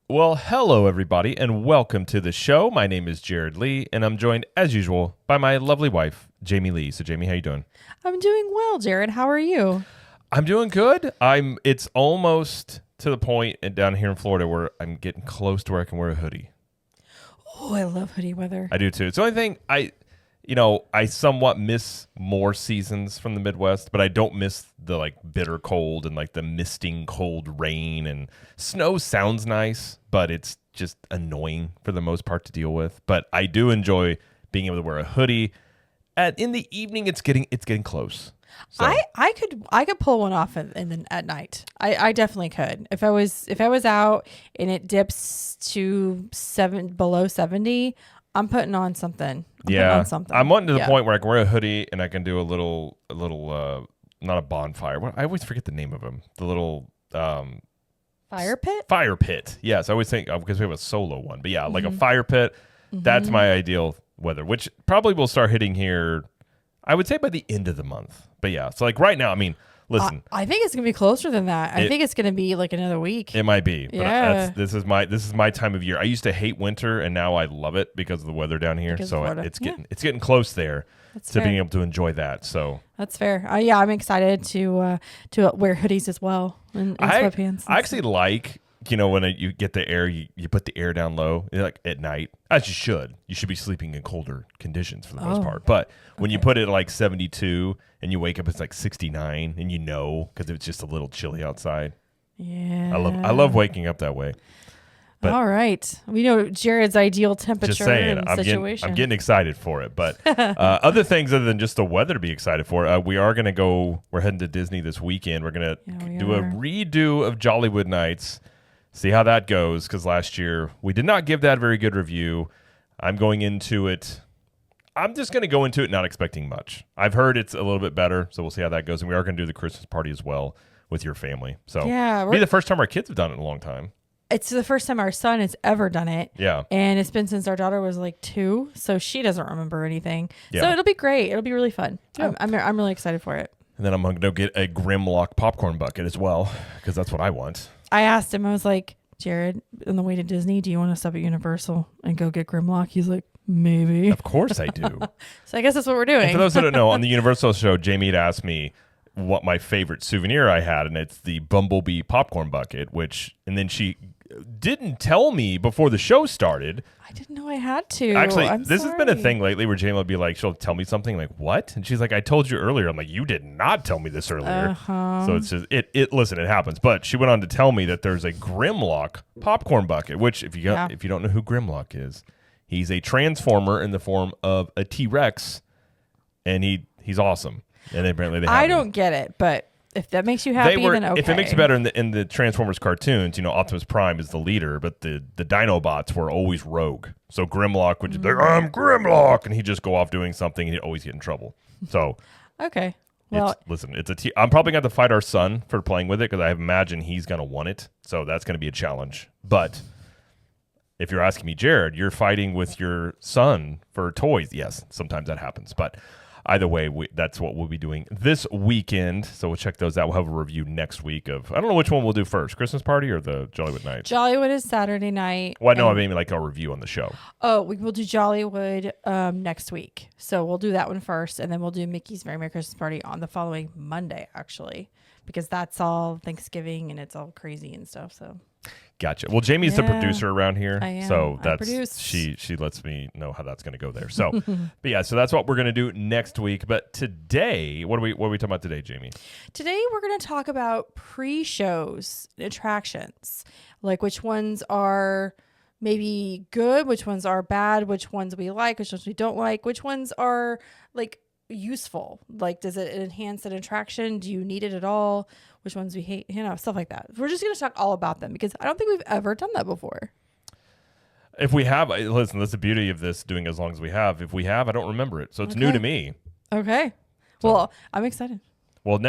Well, hello everybody, and welcome to the show. My name is Jared Lee, and I'm joined, as usual, by my lovely wife, Jamie Lee. So, Jamie, how you doing? I'm doing well, Jared. How are you? I'm doing good. It's almost to the point down here in Florida where I'm getting close to where I can wear a hoodie. Oh, I love hoodie weather. I do too. It's the only thing I somewhat miss more seasons from the Midwest, but I don't miss the bitter cold and the misting cold rain, and snow sounds nice, but it's just annoying for the most part to deal with. But I do enjoy being able to wear a hoodie. In the evening, it's getting close. So. I could pull one off at night. I definitely could. If I was out and it dips to below 70, I'm putting on something. I'm wanting to the point where I can wear a hoodie and I can do a little not a bonfire. I always forget the name of them. The little fire pit. Fire pit. Yes, I always think because we have a solo one, but yeah, like a fire pit. Mm-hmm. That's my ideal weather, which probably will start hitting here. I would say by the end of the month. But yeah, so right now, I mean, listen. I think it's gonna be closer than that. I think it's gonna be another week. It might be. But this is my time of year. I used to hate winter, and now I love it because of the weather down here. So it's getting close there to being able to enjoy that. So that's fair. I'm excited to wear hoodies as well and sweatpants. I actually like. When you get the air, you put the air down low, at night, as you should. You should be sleeping in colder conditions for the most part. But when you put it at 72 and you wake up, it's 69, and because it's just a little chilly outside. Yeah. I love waking up that way. But all right. We know Jared's ideal temperature just saying, and situation. I'm getting excited for it. But other things other than just the weather to be excited for, we're heading to Disney this weekend. We're going to do a redo of Jollywood Nights. See how that goes, because last year we did not give that a very good review. I'm just going to go into it not expecting much. I've heard it's a little bit better, so we'll see how that goes. And we are going to do the Christmas party as well with your family. So it'll be the first time our kids have done it in a long time. It's the first time our son has ever done it. Yeah. And it's been since our daughter was 2, so she doesn't remember anything. Yeah. So it'll be great. It'll be really fun. Yeah. I'm really excited for it. And then I'm going to go get a Grimlock popcorn bucket as well, because that's what I want. I asked him, I was like, Jared, on the way to Disney, do you want to stop at Universal and go get Grimlock? He's like, maybe. Of course I do. So I guess that's what we're doing. And for those that don't know, on the Universal show, Jamie had asked me what my favorite souvenir I had, and it's the Bumblebee popcorn bucket, and then she didn't tell me before the show started. I didn't know I had to. Actually, this has been a thing lately where Jamie will be like, she'll tell me something like, what? And she's like, I told you earlier. I'm like, you did not tell me this earlier. So it's just, listen, it happens. But she went on to tell me that there's a Grimlock popcorn bucket, which if you don't know who Grimlock is, he's a transformer in the form of a T-Rex, and he's awesome. And apparently they have I don't get it, but if that makes you happy, then okay. If it makes you better in the Transformers cartoons, Optimus Prime is the leader, but the Dinobots were always rogue. So Grimlock would just be like, I'm Grimlock, and he'd just go off doing something, and he'd always get in trouble. So okay, well, I'm probably going to fight our son for playing with it, because I imagine he's going to want it. So that's going to be a challenge. But if you're asking me, Jared, you're fighting with your son for toys. Yes, sometimes that happens, but. Either way, that's what we'll be doing this weekend. So we'll check those out. We'll have a review next week of, I don't know which one we'll do first, Christmas party or the Jollywood Night? Jollywood is Saturday night. Well, no, I mean a review on the show. Oh, we will do Jollywood next week. So we'll do that one first, and then we'll do Mickey's Very Merry Christmas Party on the following Monday, actually, because that's all Thanksgiving and it's all crazy and stuff. So. Gotcha. Well, Jamie's the producer around here, I am. So she lets me know how that's going to go there. So, but yeah, so that's what we're going to do next week. But today, what are we talking about today, Jamie? Today we're going to talk about pre-shows, attractions, like which ones are maybe good, which ones are bad, which ones we like, which ones we don't like, which ones are useful. Does it enhance an attraction? Do you need it at all? Which ones we hate, stuff like that. We're just going to talk all about them because I don't think we've ever done that before. If we have, listen, that's the beauty of this doing as long as we have. If we have, I don't remember it. So it's new to me. Okay. Well, I'm excited. Well,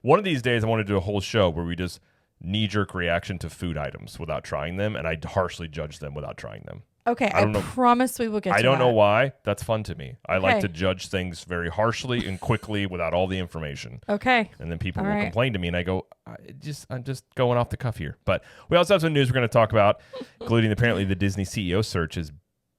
one of these days, I want to do a whole show where we just knee-jerk reaction to food items without trying them, and I harshly judge them without trying them. Okay, I don't know. promise we will get to I don't that. know why. That's fun to me. I like Okay. to judge things very harshly and quickly without all the information. Okay. And then people All will right. complain to me, and I go, I'm just going off the cuff here. But we also have some news we're going to talk about, including apparently the Disney CEO search is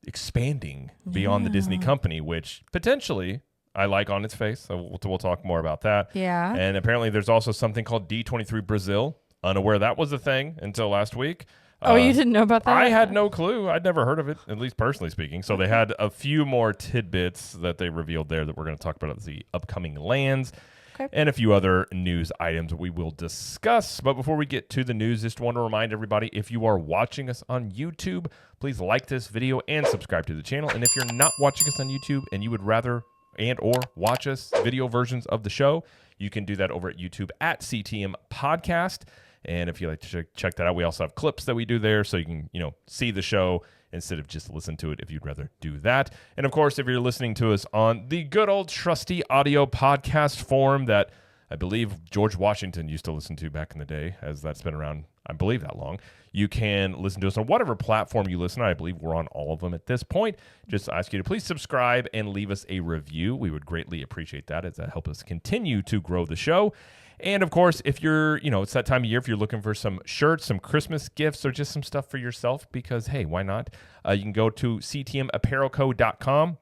expanding beyond the Disney company, which potentially I like on its face. So we'll talk more about that. Yeah. And apparently there's also something called D23 Brazil. Unaware that was a thing until last week. Oh, you didn't know about that? I had no clue. I'd never heard of it, at least personally speaking. So they had a few more tidbits that they revealed there that we're going to talk about at the upcoming lands. Okay. And a few other news items we will discuss. But before we get to the news, just want to remind everybody, if you are watching us on YouTube, please like this video and subscribe to the channel. And if you're not watching us on YouTube and you would rather and or watch us video versions of the show, you can do that over at YouTube at CTM Podcast. And if you like to check that out, we also have clips that we do there, so you can, see the show instead of just listen to it if you'd rather do that. And of course, if you're listening to us on the good old trusty audio podcast form that I believe George Washington used to listen to back in the day, as that's been around, I believe, that long, you can listen to us on whatever platform you listen on. I believe we're on all of them at this point. Just ask you to please subscribe and leave us a review. We would greatly appreciate that, as that helps us continue to grow the show. And of course, if you're, it's that time of year, if you're looking for some shirts, some Christmas gifts, or just some stuff for yourself, because, hey, why not? You can go to ctmapparelco.com.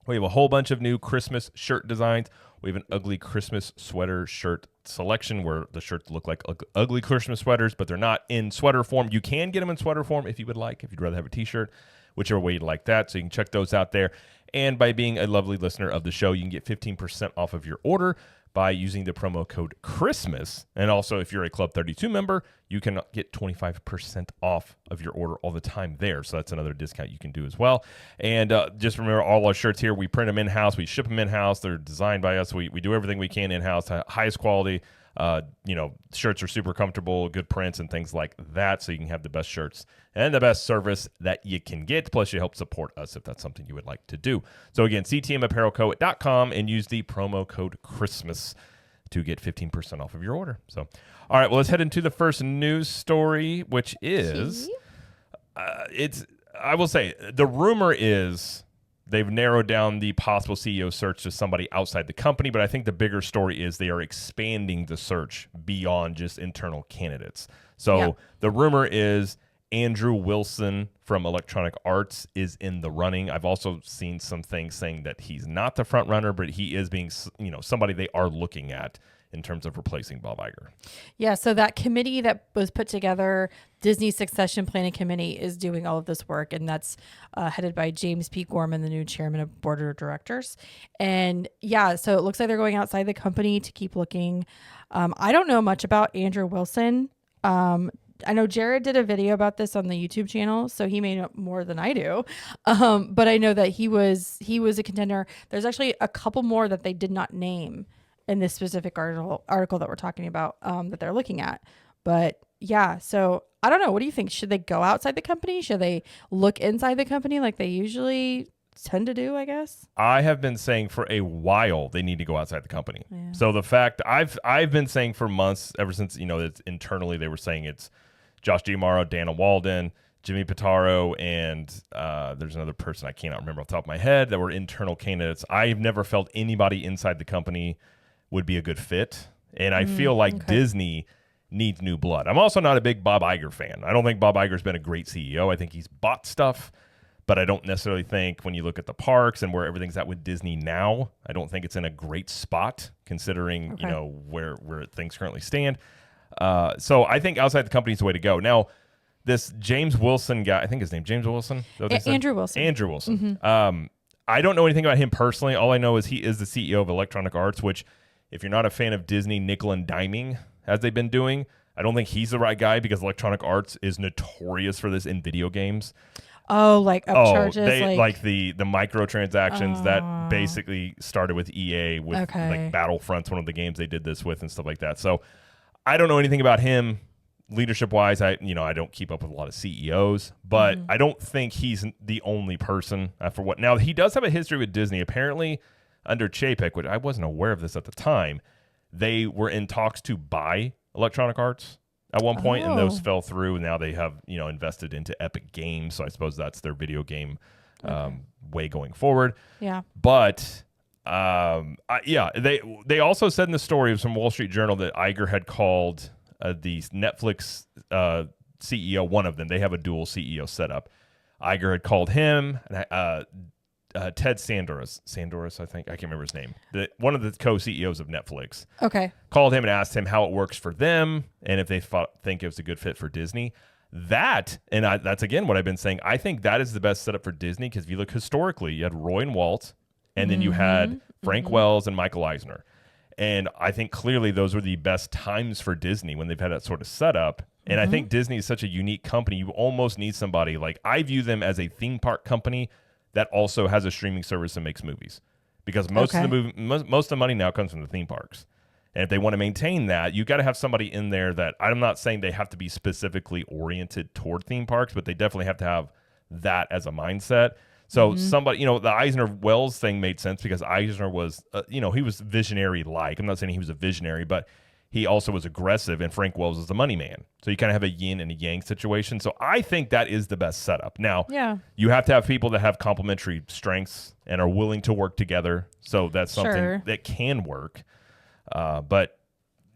We have a whole bunch of new Christmas shirt designs. We have an ugly Christmas sweater shirt selection where the shirts look like ugly Christmas sweaters, but they're not in sweater form. You can get them in sweater form if you would like, if you'd rather have a t-shirt, whichever way you'd like that. So you can check those out there. And by being a lovely listener of the show, you can get 15% off of your order by using the promo code Christmas. And also, if you're a Club 32 member, you can get 25% off of your order all the time there. So that's another discount you can do as well. And just remember, all our shirts here, we print them in-house. We ship them in-house. They're designed by us. We do everything we can in-house, highest quality. Shirts are super comfortable, good prints and things like that. So you can have the best shirts and the best service that you can get. Plus, you help support us if that's something you would like to do. So again, ctmapparelco.com and use the promo code Christmas to get 15% off of your order. So, all right, well, let's head into the first news story, which is, I will say, the rumor is they've narrowed down the possible CEO search to somebody outside the company, but I think the bigger story is they are expanding the search beyond just internal candidates. So the rumor is Andrew Wilson from Electronic Arts is in the running. I've also seen some things saying that he's not the front runner, but he is being, somebody they are looking at in terms of replacing Bob Iger. Yeah, so that committee that was put together, Disney Succession Planning Committee, is doing all of this work, and that's headed by James P. Gorman, the new chairman of board of directors. And so it looks like they're going outside the company to keep looking. I don't know much about Andrew Wilson. I know Jared did a video about this on the YouTube channel, so he may know more than I do. But I know that he was a contender. There's actually a couple more that they did not name in this specific article that we're talking about that they're looking at. But so I don't know. What do you think? Should they go outside the company? Should they look inside the company like they usually tend to do, I guess? I have been saying for a while they need to go outside the company. Yeah. So the fact I've been saying for months, ever since, it's internally they were saying it's Josh DiMauro, Dana Walden, Jimmy Pitaro, and there's another person I cannot remember off the top of my head that were internal candidates. I've never felt anybody inside the company would be a good fit. And I feel like Disney needs new blood. I'm also not a big Bob Iger fan. I don't think Bob Iger's been a great CEO. I think he's bought stuff, but I don't necessarily think when you look at the parks and where everything's at with Disney now, I don't think it's in a great spot considering, where things currently stand. So I think outside the company is the way to go. Now, this James Wilson guy, I think his name James Wilson. Andrew Wilson. Andrew Wilson. I don't know anything about him personally. All I know is he is the CEO of Electronic Arts, which if you're not a fan of Disney nickel and diming, as they've been doing, I don't think he's the right guy because Electronic Arts is notorious for this in video games. Oh, like upcharges? Like the microtransactions that basically started with EA with like Battlefront's one of the games they did this with and stuff like that. So I don't know anything about him leadership wise. I don't keep up with a lot of CEOs, but I don't think he's the only person for what. Now, he does have a history with Disney. Apparently, under Chapek, which I wasn't aware of this at the time, they were in talks to buy Electronic Arts at one point, and those Oh. fell through. And now they have invested into Epic Games, so I suppose that's their video game way going forward. Yeah. But they also said in the story from Wall Street Journal that Iger had called the Netflix CEO, one of them. They have a dual CEO setup. Iger had called him, Ted Sandoris, I think. I can't remember his name. One of the co-CEOs of Netflix. Okay. Called him and asked him how it works for them and if they think it was a good fit for Disney. That's again what I've been saying. I think that is the best setup for Disney because if you look historically, you had Roy and Walt, and then you had Frank Wells and Michael Eisner. And I think clearly those were the best times for Disney when they've had that sort of setup. And I think Disney is such a unique company. You almost need somebody like I view them as a theme park company that also has a streaming service and makes movies, because most of the money now comes from the theme parks. And if they want to maintain that, you got to have somebody in there that I'm not saying they have to be specifically oriented toward theme parks, but they definitely have to have that as a mindset. So somebody, the Eisner Wells thing made sense because Eisner was, he was visionary like. I'm not saying he was a visionary, but he also was aggressive, and Frank Wells is the money man. So you kind of have a yin and a yang situation. So I think that is the best setup. Now, you have to have people that have complementary strengths and are willing to work together. So that's something that can work. But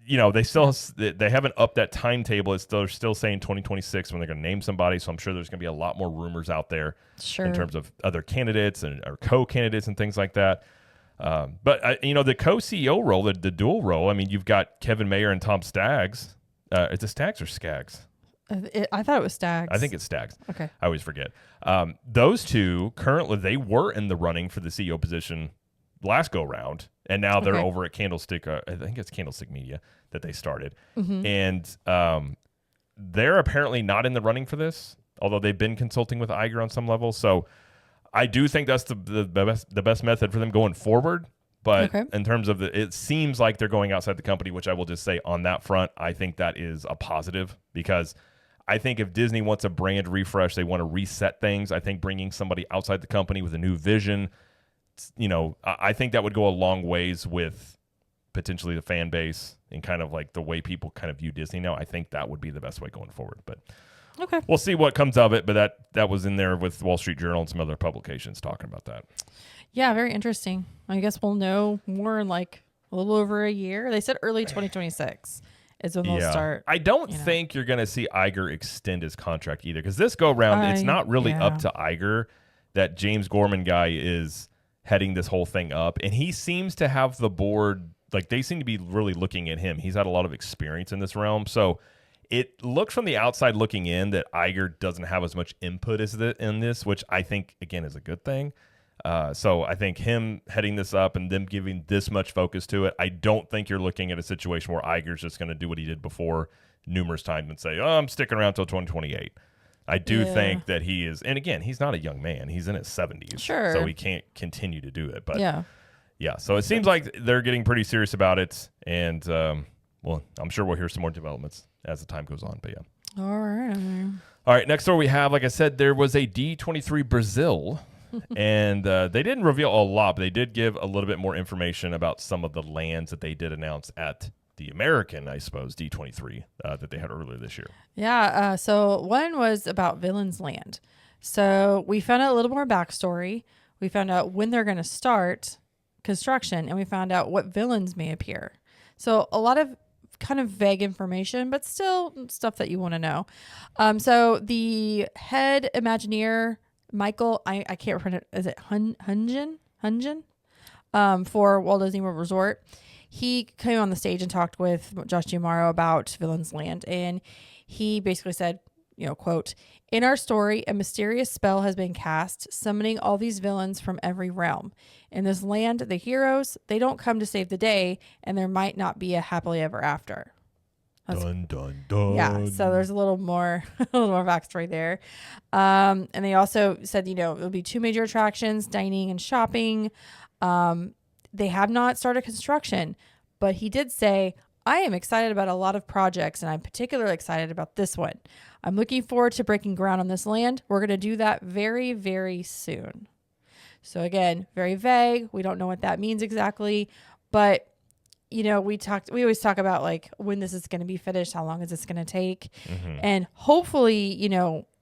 they haven't upped that timetable. They're still saying 2026 when they're going to name somebody. So I'm sure there's going to be a lot more rumors out there in terms of other candidates or co-candidates and things like that. But the co-CEO role, the dual role. I mean, you've got Kevin Mayer and Tom Staggs. Is it Staggs or Skaggs? I thought it was Staggs. I think it's Staggs. Okay. I always forget. Those two currently they were in the running for the CEO position last go round, and now they're over at Candlestick. I think it's Candlestick Media that they started, and they're apparently not in the running for this, although they've been consulting with Iger on some level. So I do think that's the best method for them going forward. But in terms of it seems like they're going outside the company, which I will just say on that front, I think that is a positive, because I think if Disney wants a brand refresh, they want to reset things. I think bringing somebody outside the company with a new vision, I think that would go a long ways with potentially the fan base and kind of like the way people kind of view Disney now. I think that would be the best way going forward. But we'll see what comes of it. But that was in there with Wall Street Journal and some other publications talking about that. Yeah, very interesting. I guess we'll know more in like a little over a year. They said early 2026 is when they'll start. I don't think you're going to see Iger extend his contract either, because this go round, it's not really up to Iger. That James Gorman guy is heading this whole thing up, and he seems to have the board, like they seem to be really looking at him. He's had a lot of experience in this realm, so it looks from the outside looking in that Iger doesn't have as much input in this, which I think again is a good thing. So I think him heading this up and them giving this much focus to it, I don't think you're looking at a situation where Iger's just going to do what he did before numerous times and say, I'm sticking around till 2028. I do think that he is, and again, he's not a young man. He's in his 70s. Sure. So he can't continue to do it. But yeah, so it seems like they're getting pretty serious about it. And, I'm sure we'll hear some more developments as the time goes on. But yeah. All right. Next story we have, like I said, there was a D23 Brazil. And they didn't reveal a lot, but they did give a little bit more information about some of the lands that they did announce at the American, I suppose, D23 that they had earlier this year. Yeah. So one was about Villain's Land. So we found out a little more backstory. We found out when they're going to start construction, and we found out what villains may appear. So a lot of kind of vague information, but still stuff that you want to know. So the head Imagineer, Michael, I can't pronounce it. Is it Hunjin? For Walt Disney World Resort. He came on the stage and talked with Josh Giamaro about Villain's Land, and he basically said, quote, "In our story, a mysterious spell has been cast, summoning all these villains from every realm. In this land, the heroes, they don't come to save the day, and there might not be a happily ever after." Dun, dun, dun. Yeah, so there's a little more backstory there. And they also said, it'll be 2 major attractions, dining and shopping. They have not started construction, but he did say, "I am excited about a lot of projects, and I'm particularly excited about this one. I'm looking forward to breaking ground on this land. We're going to do that very, very soon." So again, very vague. We don't know what that means exactly, but we always talk about like when this is going to be finished, how long is this going to take? Mm-hmm. And hopefully,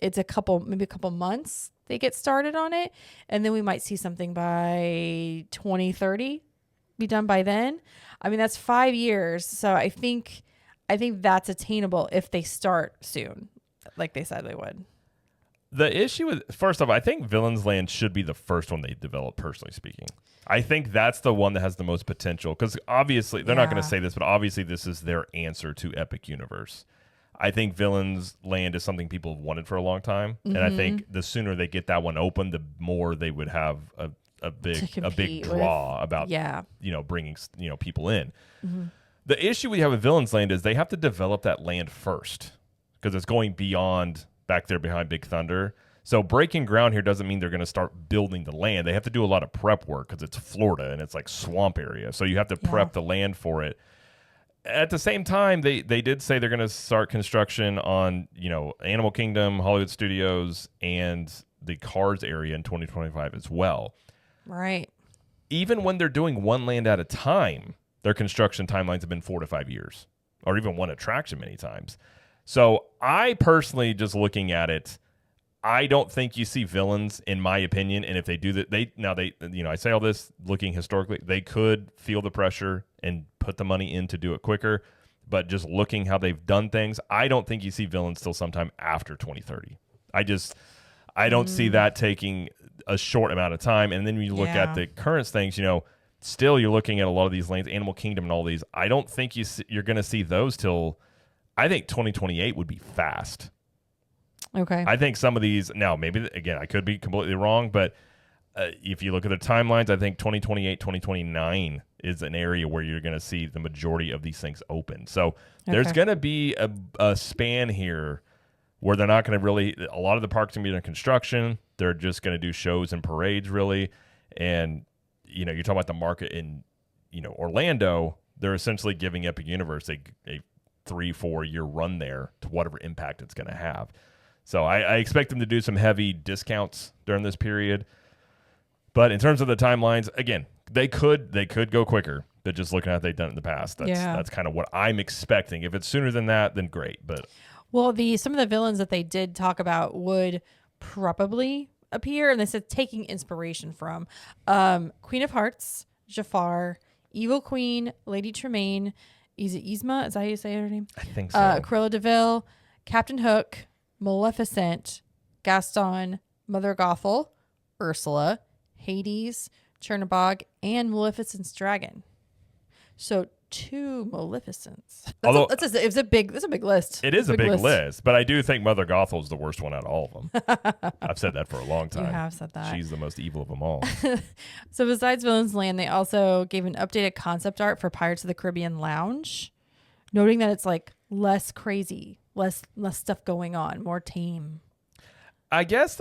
it's maybe a couple months they get started on it. And then we might see something by 2030 be done by then. I mean, that's 5 years. So I think that's attainable if they start soon, like they said they would. The issue with, first off, I think Villains Land should be the first one they develop, personally speaking. I think that's the one that has the most potential, because obviously, they're not going to say this, but obviously this is their answer to Epic Universe. I think Villains Land is something people have wanted for a long time, and I think the sooner they get that one open, the more they would have a big draw about bringing people in. Mm-hmm. The issue we have with Villains Land is they have to develop that land first, because it's going beyond back there behind Big Thunder. So breaking ground here doesn't mean they're going to start building the land. They have to do a lot of prep work because it's Florida and it's like swamp area. So you have to prep the land for it. At the same time, they did say they're going to start construction on, Animal Kingdom, Hollywood Studios, and the Cars area in 2025 as well. Right. Even when they're doing one land at a time, their construction timelines have been 4 to 5 years, or even one attraction many times. So I personally, just looking at it, I don't think you see Villains, in my opinion. And if they do that, I say all this looking historically, they could feel the pressure and put the money in to do it quicker. But just looking how they've done things, I don't think you see Villains till sometime after 2030. I don't see that taking a short amount of time. And then when you look at the current things, still you're looking at a lot of these lanes, Animal Kingdom and all these. I don't think you're going to see those till, I think 2028 would be fast. Okay. I think some of these, now maybe, again, I could be completely wrong, but if you look at the timelines, I think 2028, 2029 is an area where you're going to see the majority of these things open. So there's going to be a span here where they're not going to really, a lot of the parks are going to be under construction. They're just going to do shows and parades, really. And, you're talking about the market in, Orlando, they're essentially giving Epic Universe a 3-4 year run there to whatever impact it's going to have. So I expect them to do some heavy discounts during this period. But in terms of the timelines, again, they could go quicker. But just looking at what they've done in the past, that's kind of what I'm expecting. If it's sooner than that, then great. But some of the villains that they did talk about would probably appear, and they said taking inspiration from Queen of Hearts, Jafar, Evil Queen, Lady Tremaine, is it Yzma? Is that how you say her name? I think so. Cruella de Vil, Captain Hook, Maleficent, Gaston, Mother Gothel, Ursula, Hades, Chernabog, and Maleficent's dragon. So 2 Maleficents. It's a big list. It is a big list, but I do think Mother Gothel is the worst one out of all of them. I've said that for a long time. You have said that. She's the most evil of them all. So besides Villains Land, they also gave an updated concept art for Pirates of the Caribbean Lounge, noting that it's like less crazy, less stuff going on, more tame. I guess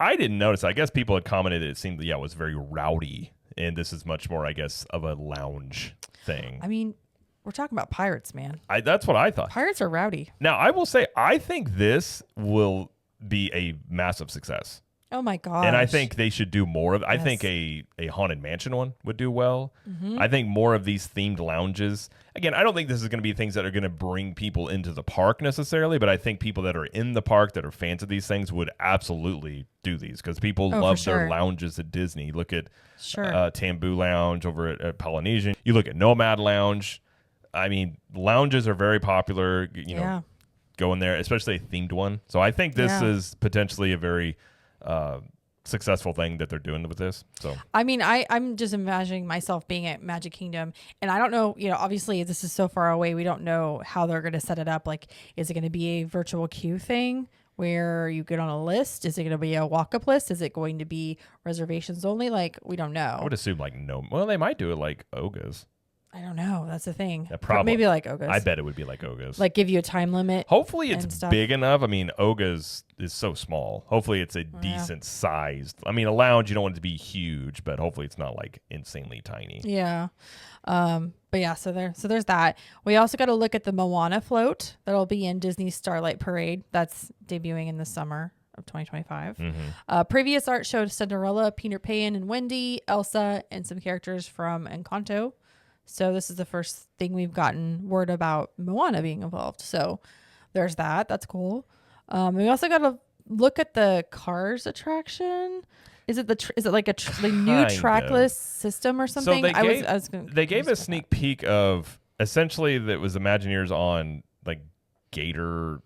I didn't notice. I guess people had commented it seemed, it was very rowdy. And this is much more, I guess, of a lounge thing. I mean, we're talking about pirates, man. That's what I thought. Pirates are rowdy. Now, I will say, I think this will be a massive success. Oh, my gosh. And I think they should do more of it. I think a Haunted Mansion one would do well. Mm-hmm. I think more of these themed lounges. Again, I don't think this is going to be things that are going to bring people into the park necessarily, but I think people that are in the park that are fans of these things would absolutely do these, because people love their lounges at Disney. Look at Tambu Lounge over at Polynesian. You look at Nomad Lounge. I mean, lounges are very popular. Go in there, especially a themed one. So I think this is potentially a very successful thing that they're doing with this. So I mean, I'm just imagining myself being at Magic Kingdom, and I don't know, obviously this is so far away, we don't know how they're going to set it up. Like, is it going to be a virtual queue thing where you get on a list? Is it going to be a walk-up list? Is it going to be reservations only? Like, we don't know. I would assume well, they might do it like Oga's. I don't know. That's the thing. Probably. Maybe like Oga's. I bet it would be like Oga's. Like, give you a time limit. Hopefully it's big enough. I mean, Oga's is so small. Hopefully it's a decent sized. I mean, a lounge, you don't want it to be huge, but hopefully it's not like insanely tiny. Yeah. But yeah, so there's that. We also got to look at the Moana float that'll be in Disney's Starlight Parade. That's debuting in the summer of 2025. Mm-hmm. Previous art showed Cinderella, Peter Pan and Wendy, Elsa, and some characters from Encanto. So this is the first thing we've gotten word about Moana being involved. So there's that. That's cool. We also got to look at the Cars attraction. Is it is it like the new trackless system or something? So they gave a sneak peek of essentially that was Imagineers on like Gator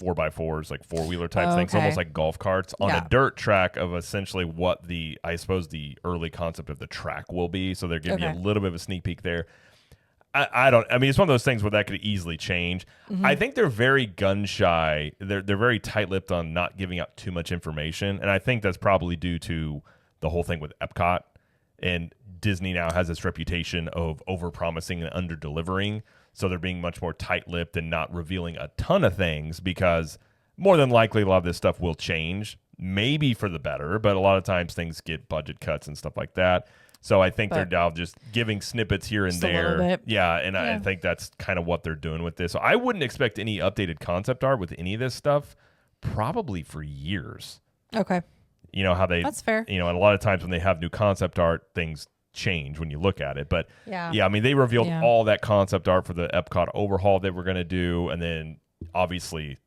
4x4s, like four-wheeler type things, almost like golf carts on a dirt track of essentially what I suppose the early concept of the track will be. So they're giving you a little bit of a sneak peek there. I mean, it's one of those things where that could easily change. I think they're very gun shy. They're very tight-lipped on not giving out too much information. And I think that's probably due to the whole thing with Epcot. And Disney now has this reputation of over-promising and under-delivering. So they're being much more tight-lipped and not revealing a ton of things because more than likely a lot of this stuff will change, maybe for the better, but a lot of times things get budget cuts and stuff like that. So I think they're now just giving snippets here and there. Yeah, and I think that's kind of what they're doing with this. So I wouldn't expect any updated concept art with any of this stuff probably for years. Okay. You know how that's fair. You know, and a lot of times when they have new concept art, things change when you look at it. But I mean, they revealed all that concept art for the Epcot overhaul they were going to do. And then obviously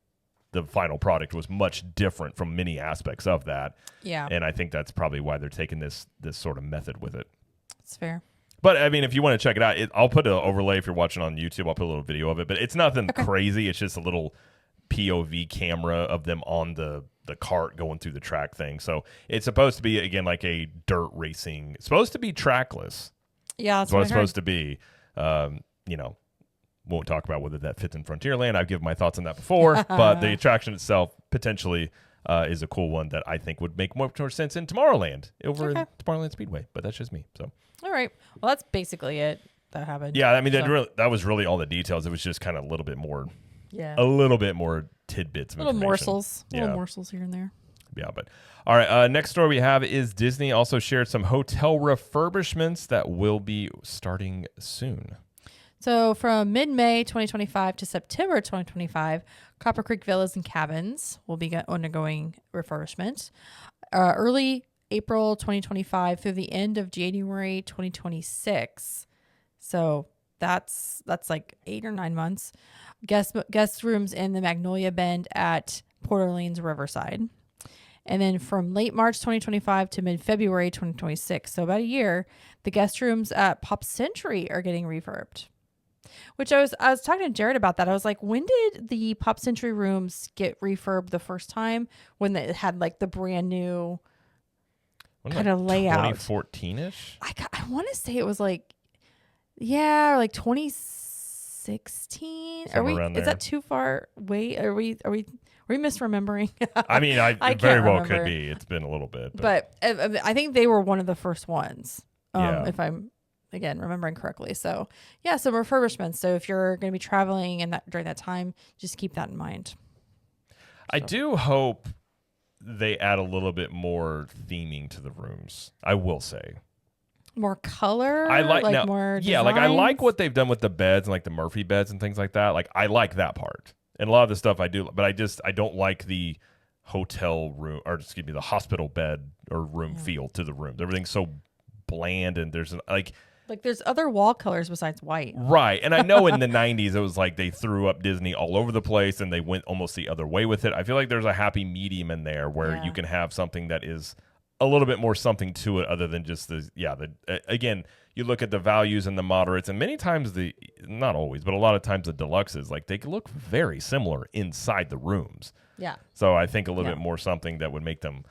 the final product was much different from many aspects of that. Yeah. And I think that's probably why they're taking this sort of method with it. That's fair. But I mean, if you want to check it out, I'll put an overlay if you're watching on YouTube. I'll put a little video of it, but it's nothing crazy. It's just a little POV camera of them on the cart going through the track thing. So it's supposed to be, again, like a dirt racing. It's supposed to be trackless. Yeah, that's what it's supposed to be. You know, won't talk about whether that fits in Frontierland. I've given my thoughts on that before, but the attraction itself potentially is a cool one that I think would make more sense in Tomorrowland over in Tomorrowland Speedway. But that's just me. So all right, well, that's basically it that happened. Yeah, I mean, that was really all the details. It was just kind of a little bit more. Yeah, a little bit more tidbits of little morsels. Little morsels here and there. Yeah, but all right. Next story we have is Disney also shared some hotel refurbishments that will be starting soon. So from mid-May 2025 to September 2025, Copper Creek Villas and Cabins will be undergoing refurbishment. Early April 2025 through the end of January 2026. So that's like 8 or 9 months. Guest rooms in the Magnolia Bend at Port Orleans Riverside. And then from late March 2025 to mid-February 2026, so about a year, the guest rooms at Pop Century are getting refurbed. Which I was talking to Jared about that. I was like, when did the Pop Century rooms get refurbed the first time? When it had like the brand new kind of layout. 2014-ish? I want to say it was like, like 2016. Is that too far? Wait, are we misremembering? I mean, I very well could be. It's been a little bit. But I think they were one of the first ones. If I'm again remembering correctly. So some refurbishments. So if you're going to be traveling during that time, just keep that in mind. I do hope they add a little bit more theming to the rooms. I will say. More color. I like now, more. Yeah, designs? like I like what they've done with the beds and like the Murphy beds and things like that. Like I like that part, and a lot of the stuff I do, but I don't like the hotel room or the hospital bed or room feel to the rooms. Everything's so bland, and there's there's other wall colors besides white. Right. And I know in the 90s it was like they threw up Disney all over the place and they went almost the other way with it. I feel like there's a happy medium in there where you can have something that is a little bit more something to it other than just again, you look at the values and the moderates, and many times not always, but a lot of times the deluxes, like they look very similar inside the rooms. Yeah. So I think a little bit more something that would make them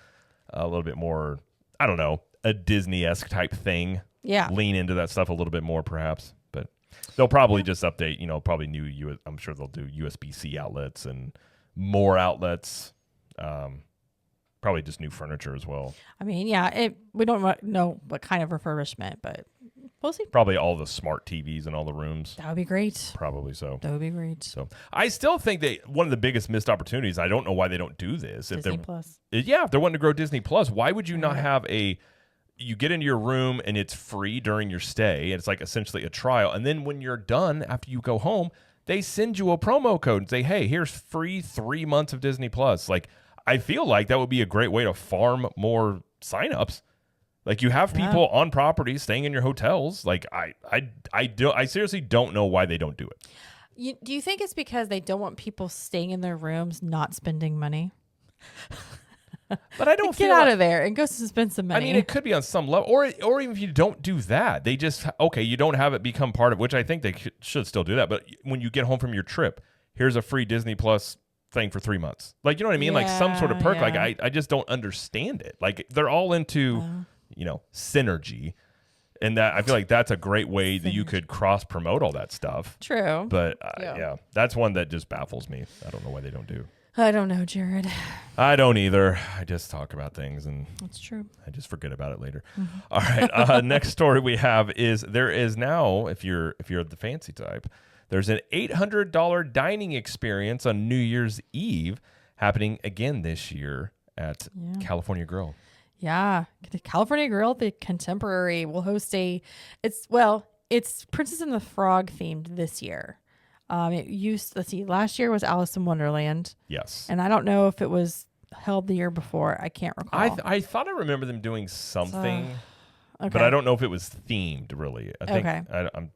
a little bit more, I don't know, a Disney-esque type thing. Yeah. Lean into that stuff a little bit more, perhaps. But they'll probably just update, probably new, I'm sure they'll do USB-C outlets and more outlets. Probably just new furniture as well. I mean, we don't know what kind of refurbishment, but we'll see. Probably all the smart TVs in all the rooms. That would be great. Probably so. That would be great. So I still think one of the biggest missed opportunities, I don't know why they don't do this. Disney Plus. Yeah, if they're wanting to grow Disney Plus, why would you not have you get into your room and it's free during your stay, and it's like essentially a trial. And then when you're done, after you go home, they send you a promo code and say, hey, here's free 3 months of Disney Plus. Like, I feel like that would be a great way to farm more signups. Like you have Yeah. people on property staying in your hotels. Like I seriously don't know why they don't do it. Do you think it's because they don't want people staying in their rooms not spending money? But I don't Get feel out like, of there and go spend some money. I mean, it could be on some level, or even if you don't do that, they just you don't have it become part of, which I think they should still do that. But when you get home from your trip, here's a free Disney Plus thing for 3 months. Like, you know what I mean? Like some sort of perk. Yeah. Like I just don't understand it. Like they're all into, synergy. And that I feel like that's a great way that you could cross promote all that stuff. True. But that's one that just baffles me. I don't know why they don't do. I don't know, Jared. I don't either. I just talk about things and That's true. I just forget about it later. All right. Next story we have is there is now, if you're the fancy type, there's an $800 dining experience on New Year's Eve happening again this year at California Grill. Yeah. The California Grill, the Contemporary, will host it's Princess and the Frog themed this year. Last year was Alice in Wonderland. Yes. And I don't know if it was held the year before. I can't recall. I thought I remember them doing something, okay. but I don't know if it was themed really. I think Okay.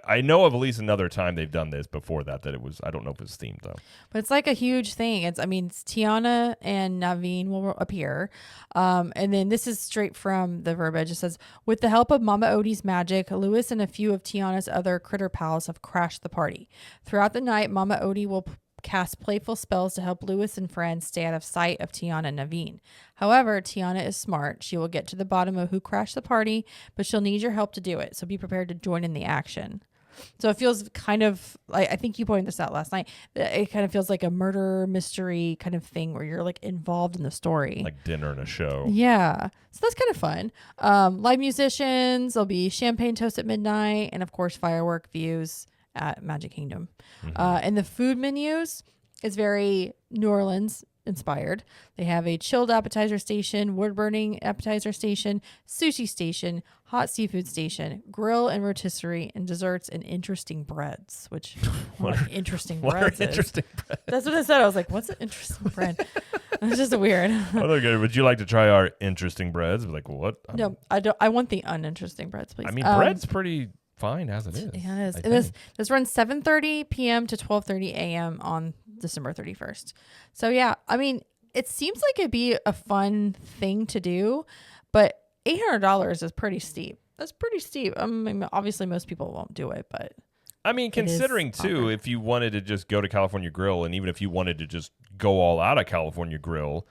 I know of at least another time they've done this before that it was, I don't know if it was themed though. But it's like a huge thing. It's Tiana and Naveen will appear. And then this is straight from the verbiage. It says, with the help of Mama Odie's magic, Lewis and a few of Tiana's other critter pals have crashed the party. Throughout the night, Mama Odie will cast playful spells to help Lewis and friends stay out of sight of Tiana and Naveen. However, Tiana is smart. She will get to the bottom of who crashed the party, but she'll need your help to do it. So be prepared to join in the action. So it feels kind of like, I think you pointed this out last night. It kind of feels like a murder mystery kind of thing where you're like involved in the story. Like dinner and a show. Yeah. So that's kind of fun. Live musicians, there'll be champagne toast at midnight, and of course firework views at Magic Kingdom. And the food menus is very New Orleans inspired. They have a chilled appetizer station, wood burning appetizer station, sushi station, hot seafood station, grill and rotisserie, and desserts and interesting breads. Which interesting breads? Interesting breads? That's what I said. I was like, "What's an interesting bread?" It's just weird. Okay, would you like to try our interesting breads? Like what? No, I don't. I want the uninteresting breads, please. I mean, bread's pretty fine as it is. Yeah, it is. And this runs 7:30 p.m. to 12:30 a.m. on December 31st. So yeah, I mean, it seems like it'd be a fun thing to do, but $800 is pretty steep. That's pretty steep. I mean, obviously most people won't do it, but I mean, considering too, if you wanted to just go to California Grill, and even if you wanted to just go all out of California Grill,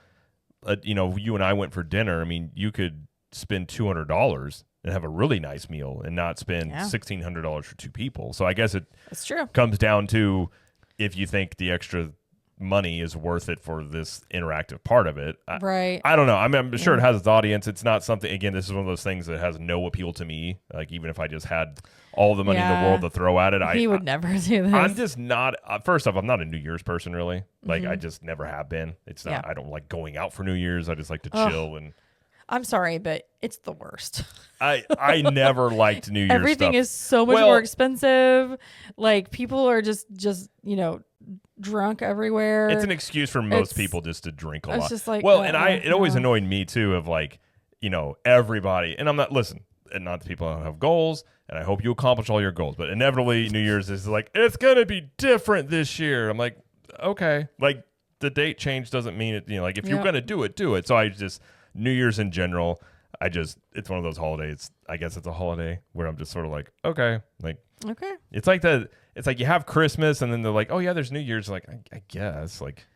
you and I went for dinner. I mean, you could spend $200 and have a really nice meal and not spend $1,600 for two people. So I guess that's true. Comes down to if you think the extra money is worth it for this interactive part of it. Right. I don't know. I mean, I'm sure it has its audience. It's not something, again, this is one of those things that has no appeal to me. Like, even if I just had all the money in the world to throw at it, he would never do this. I'm just not, first off, I'm not a New Year's person, really. Like, I just never have been. It's not, I don't like going out for New Year's. I just like to chill and. I'm sorry, but it's the worst. I never liked New Year's Everything stuff. is so much more expensive. Like, people are just drunk everywhere. It's an excuse for most people just to drink a lot. It's just like, it always annoyed me too of like, everybody, and I'm not, listen, and not the people who have goals, and I hope you accomplish all your goals, but inevitably New Year's is like, it's going to be different this year. I'm like, okay. Like, the date change doesn't mean it, like, if you're going to do it, do it. So I just, New Year's in general, it's one of those holidays. I guess it's a holiday where I'm just sort of like, okay. Like, okay. It's like you have Christmas and then they're like, oh yeah, there's New Year's. Like, I guess, like,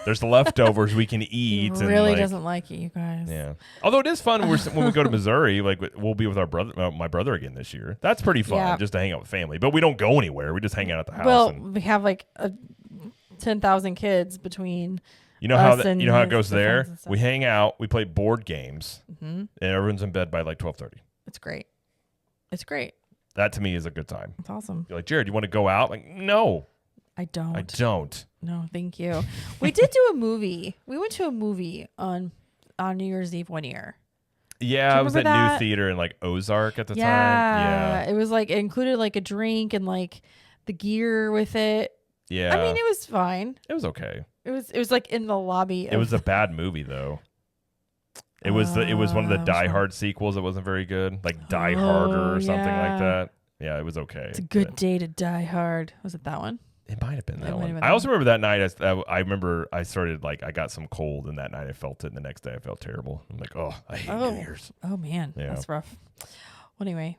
there's the leftovers we can eat. He really doesn't like it, you guys. Yeah. Although it is fun when we go to Missouri, like we'll be with my brother again this year. That's pretty fun just to hang out with family. But we don't go anywhere. We just hang out at the house. Well, we have like 10,000 kids between. You know how it goes there? We hang out, we play board games, and everyone's in bed by like 12:30. It's great. It's great. That to me is a good time. It's awesome. You're like, Jared, you want to go out? Like, no. I don't. I don't. No, thank you. We did do a movie. We went to a movie on New Year's Eve one year. Yeah, it was that new theater in like Ozark at the time. Yeah. It was like, it included like a drink and like the gear with it. Yeah. I mean, it was fine. It was okay. It was like in the lobby. It was a bad movie though. It was one of the which Die one? Hard sequels that wasn't very good, like Die Harder or something like yeah. that. Yeah, it was okay. It's a good but day to die hard. Was it that one? It might have been It that might have one. been I that also remember that night. I remember I started like I got some cold, and that night I felt it. And the next day I felt terrible. I'm like, oh, I hate New Year's. Oh man, Yeah. that's rough. Well, anyway,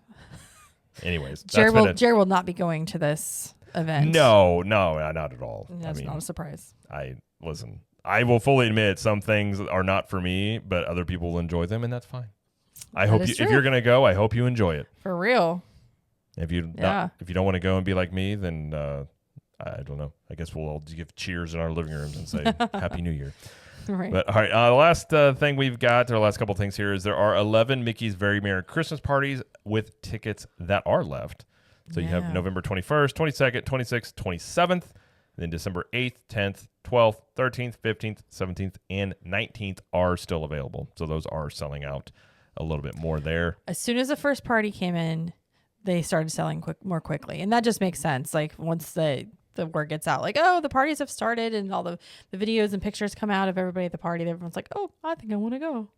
Anyways, Jared will not be going to this event. No, not at all. That's not a surprise. Listen. I will fully admit some things are not for me, but other people will enjoy them, and that's fine. If you're gonna go, I hope you enjoy it. For real. If you don't want to go and be like me, then I don't know. I guess we'll all give cheers in our living rooms and say Happy New Year. Right. But all right, the last thing we've got, or the last couple things here, is there are 11 Mickey's Very Merry Christmas parties with tickets that are left. So you have November 21st, 22nd, 26th, 27th, then December 8th, 10th, 12th, 13th, 15th, 17th, and 19th are still available. So those are selling out a little bit more there. As soon as the first party came in, they started selling more quickly. And that just makes sense. Like once the word gets out, like, oh, the parties have started and all the videos and pictures come out of everybody at the party, everyone's like, oh, I think I want to go.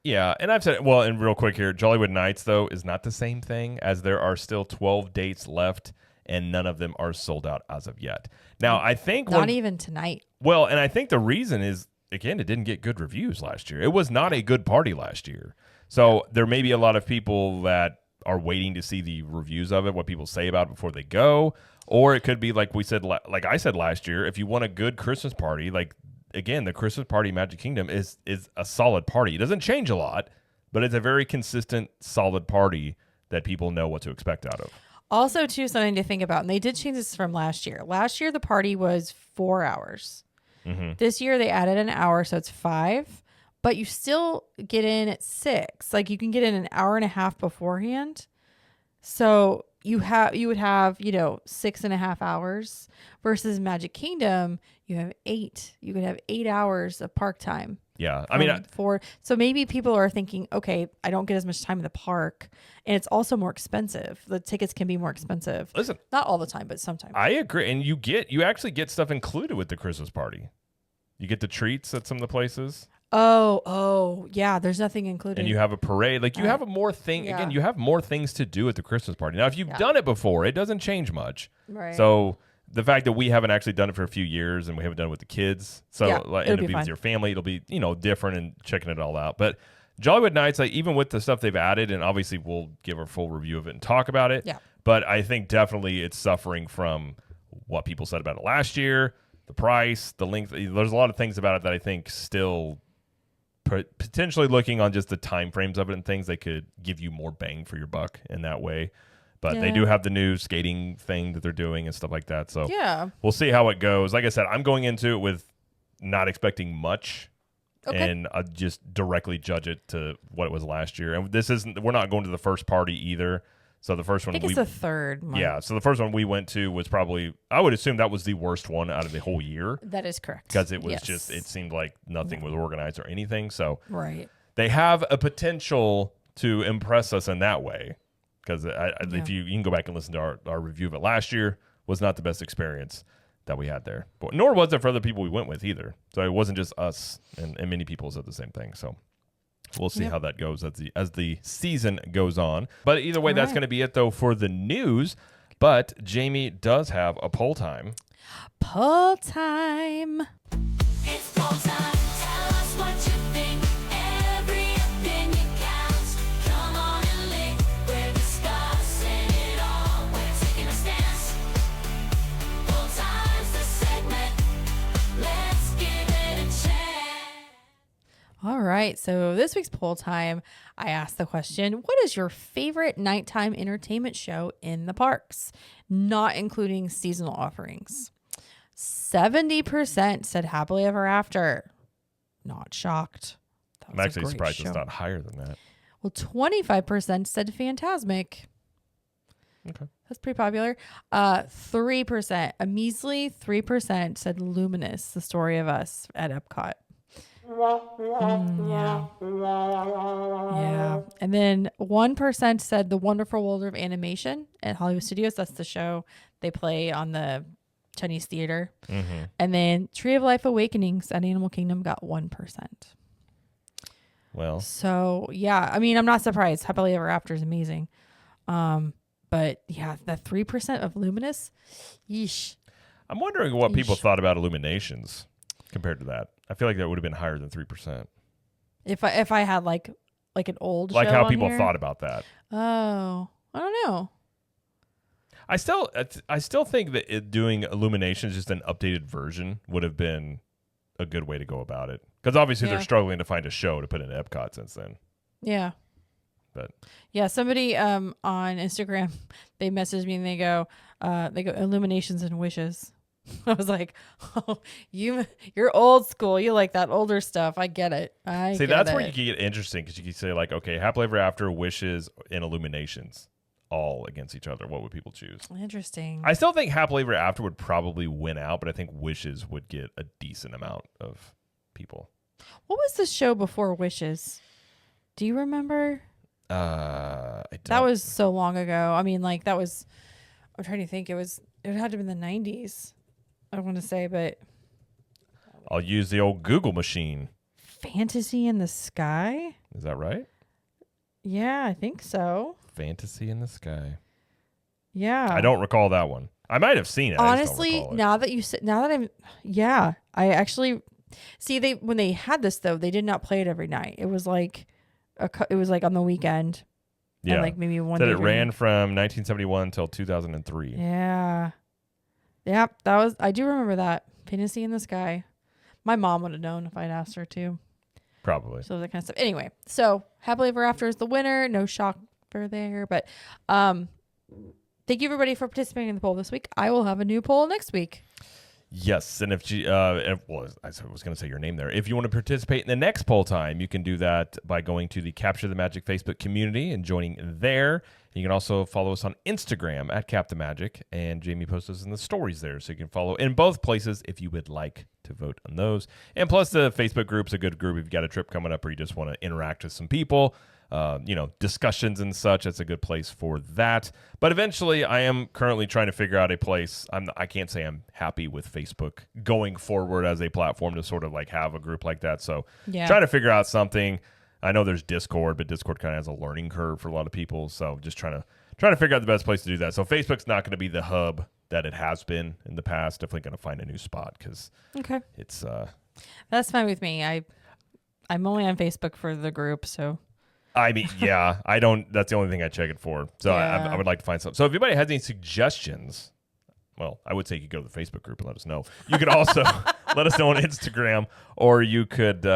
Yeah, and I've said, well, and real quick here, Jollywood Nights, though, is not the same thing, as there are still 12 dates left, and none of them are sold out as of yet. Now, I think... Not even tonight. Well, and I think the reason is, again, it didn't get good reviews last year. It was not a good party last year. So there may be a lot of people that are waiting to see the reviews of it, what people say about it before they go. Or it could be like we said, like I said last year, if you want a good Christmas party, like... Again, the Christmas party Magic Kingdom is a solid party. It doesn't change a lot, but it's a very consistent, solid party that people know what to expect out of. Also, too, something to think about, and they did change this from last year. Last year, the party was 4 hours. Mm-hmm. This year, they added an hour, so it's 5, but you still get in at 6. Like, you can get in an hour and a half beforehand. So you would have 6.5 hours versus Magic Kingdom. You have 8. You could have 8 hours of park time. Yeah, I mean, so maybe people are thinking, okay, I don't get as much time in the park, and it's also more expensive. The tickets can be more expensive. Listen, not all the time, but sometimes. I agree, and you actually get stuff included with the Christmas party. You get the treats at some of the places. Oh, yeah. There's nothing included. And you have a parade. Like you have more thing. Yeah. Again, you have more things to do at the Christmas party. Now, if you've done it before, it doesn't change much. Right. So the fact that we haven't actually done it for a few years and we haven't done it with the kids, so and it'll be with your family, it'll be different and checking it all out. But Jollywood Nights, like even with the stuff they've added, and obviously we'll give a full review of it and talk about it. Yeah. But I think definitely it's suffering from what people said about it last year, the price, the length. There's a lot of things about it that I think still potentially looking on just the time frames of it and things, they could give you more bang for your buck in that way. But they do have the new skating thing that they're doing and stuff like that. So we'll see how it goes. Like I said, I'm going into it with not expecting much. Okay. And I just directly judge it to what it was last year. And we're not going to the first party either. So the first one, I think it's the third one. Yeah. So the first one we went to was probably, I would assume that was the worst one out of the whole year. That is correct. Because it was it seemed like nothing was organized or anything. So they have a potential to impress us in that way. Because if you can go back and listen to our review of it last year, was not the best experience that we had there. But nor was it for other people we went with either. So it wasn't just us, and many people said the same thing. So we'll see how that goes as the season goes on. But either way, that's going to be it, though, for the news. But Jamie does have a poll time. Poll time. It's poll time. Tell us what you think. Every opinion counts. Come on and link. We're discussing it all. We're taking a stance. Poll time's the segment. Let's give it a chance. All right. So this week's poll time, I asked the question, what is your favorite nighttime entertainment show in the parks? Not including seasonal offerings. 70% said Happily Ever After. Not shocked. I'm actually surprised it's not higher than that. Well, 25% said Fantasmic. Okay. That's pretty popular. 3%, a measly 3% said Luminous, The Story of Us at Epcot. Yeah. And then 1% said The Wonderful World of Animation at Hollywood Studios. That's the show they play on the Chinese theater. Mm-hmm. And then Tree of Life Awakenings at Animal Kingdom got 1%. Well, So yeah, I mean, I'm not surprised. Happily Ever After is amazing. But yeah, that 3% of Luminous, yeesh. I'm wondering what people Yeesh. thought about Illuminations compared to that. I feel like that would have been higher than 3%. If I had like an old Like show how on people here. thought about that. Oh, I don't know. I still think that doing Illuminations, just an updated version, would have been a good way to go about it. Because obviously Yeah. they're struggling to find a show to put in Epcot since then. Yeah. But Yeah, somebody on Instagram, they messaged me and they go illuminations and wishes. I was like, oh, you're old school. You like that older stuff. I get it. see, that's where you can get interesting because you can say like, okay, Happily Ever After, Wishes, and Illuminations all against each other. What would people choose? Interesting. I still think Happily Ever After would probably win out, but I think Wishes would get a decent amount of people. What was the show before Wishes? Do you remember? I don't. That was so long ago. I mean, like that was. I'm trying to think. It had to have been the 90s. I want to say, but I'll use the old Google machine. Fantasy in the Sky. Is that right? Yeah, I think so. Fantasy in the Sky. Yeah. I don't recall that one. I might have seen it. I just don't Honestly, recall it. now that I actually see when they had this though, they did not play it every night. It was like it was like on the weekend. Yeah. And like maybe one Said day it during- ran from 1971 until 2003. Yeah. Yep, I do remember that. Fantasy in the Sky. My mom would have known if I'd asked her to. Probably. So that kind of stuff. Anyway, so Happily Ever After is the winner. No shock for there, but thank you everybody for participating in the poll this week. I will have a new poll next week. Yes, and I was going to say your name there. If you want to participate in the next poll time, you can do that by going to the Capture the Magic Facebook community and joining there. You can also follow us on Instagram at Cap the Magic, and Jamie posts us in the stories there, so you can follow in both places if you would like to vote on those. And plus, the Facebook group's a good group if you've got a trip coming up or you just want to interact with some people. Discussions and such. That's a good place for that. But eventually, I am currently trying to figure out a place. I can't say I'm happy with Facebook going forward as a platform to sort of like have a group like that. So Yeah. trying to figure out something. I know there's Discord, but Discord kind of has a learning curve for a lot of people. So just trying to figure out the best place to do that. So Facebook's not going to be the hub that it has been in the past. Definitely going to find a new spot because Okay. it's That's fine with me. I'm only on Facebook for the group, so I mean, yeah, I don't. That's the only thing I check it for. So Yeah. I would like to find something. So if anybody has any suggestions, well, I would say you could go to the Facebook group and let us know. You could also let us know on Instagram, or you could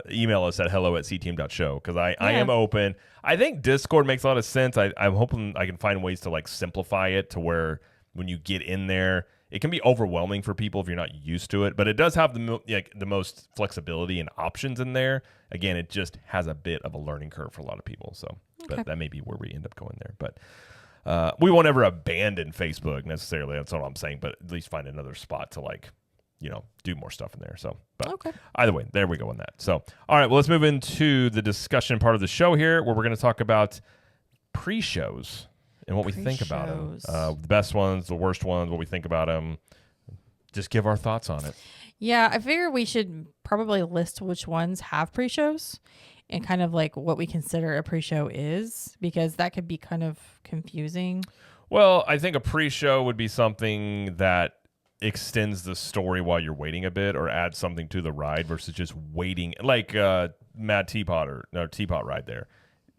email us at hello@ctm.show because I am open. I think Discord makes a lot of sense. I'm hoping I can find ways to like simplify it to where when you get in there, it can be overwhelming for people if you're not used to it, but it does have the most flexibility and options in there. Again, it just has a bit of a learning curve for a lot of people. So, but that may be where we end up going there. But we won't ever abandon Facebook necessarily. That's what I'm saying. But at least find another spot to do more stuff in there. So, but Okay. either way, there we go on that. So, all right, well, let's move into the discussion part of the show here, where we're going to talk about pre-shows and what we think about them. Pre-shows. The best ones, the worst ones, what we think about them. Just give our thoughts on it. Yeah, I figure we should probably list which ones have pre-shows and kind of like what we consider a pre-show is, because that could be kind of confusing. Well, I think a pre-show would be something that extends the story while you're waiting a bit or adds something to the ride versus just waiting. Like Mad Teapot Teapot ride there.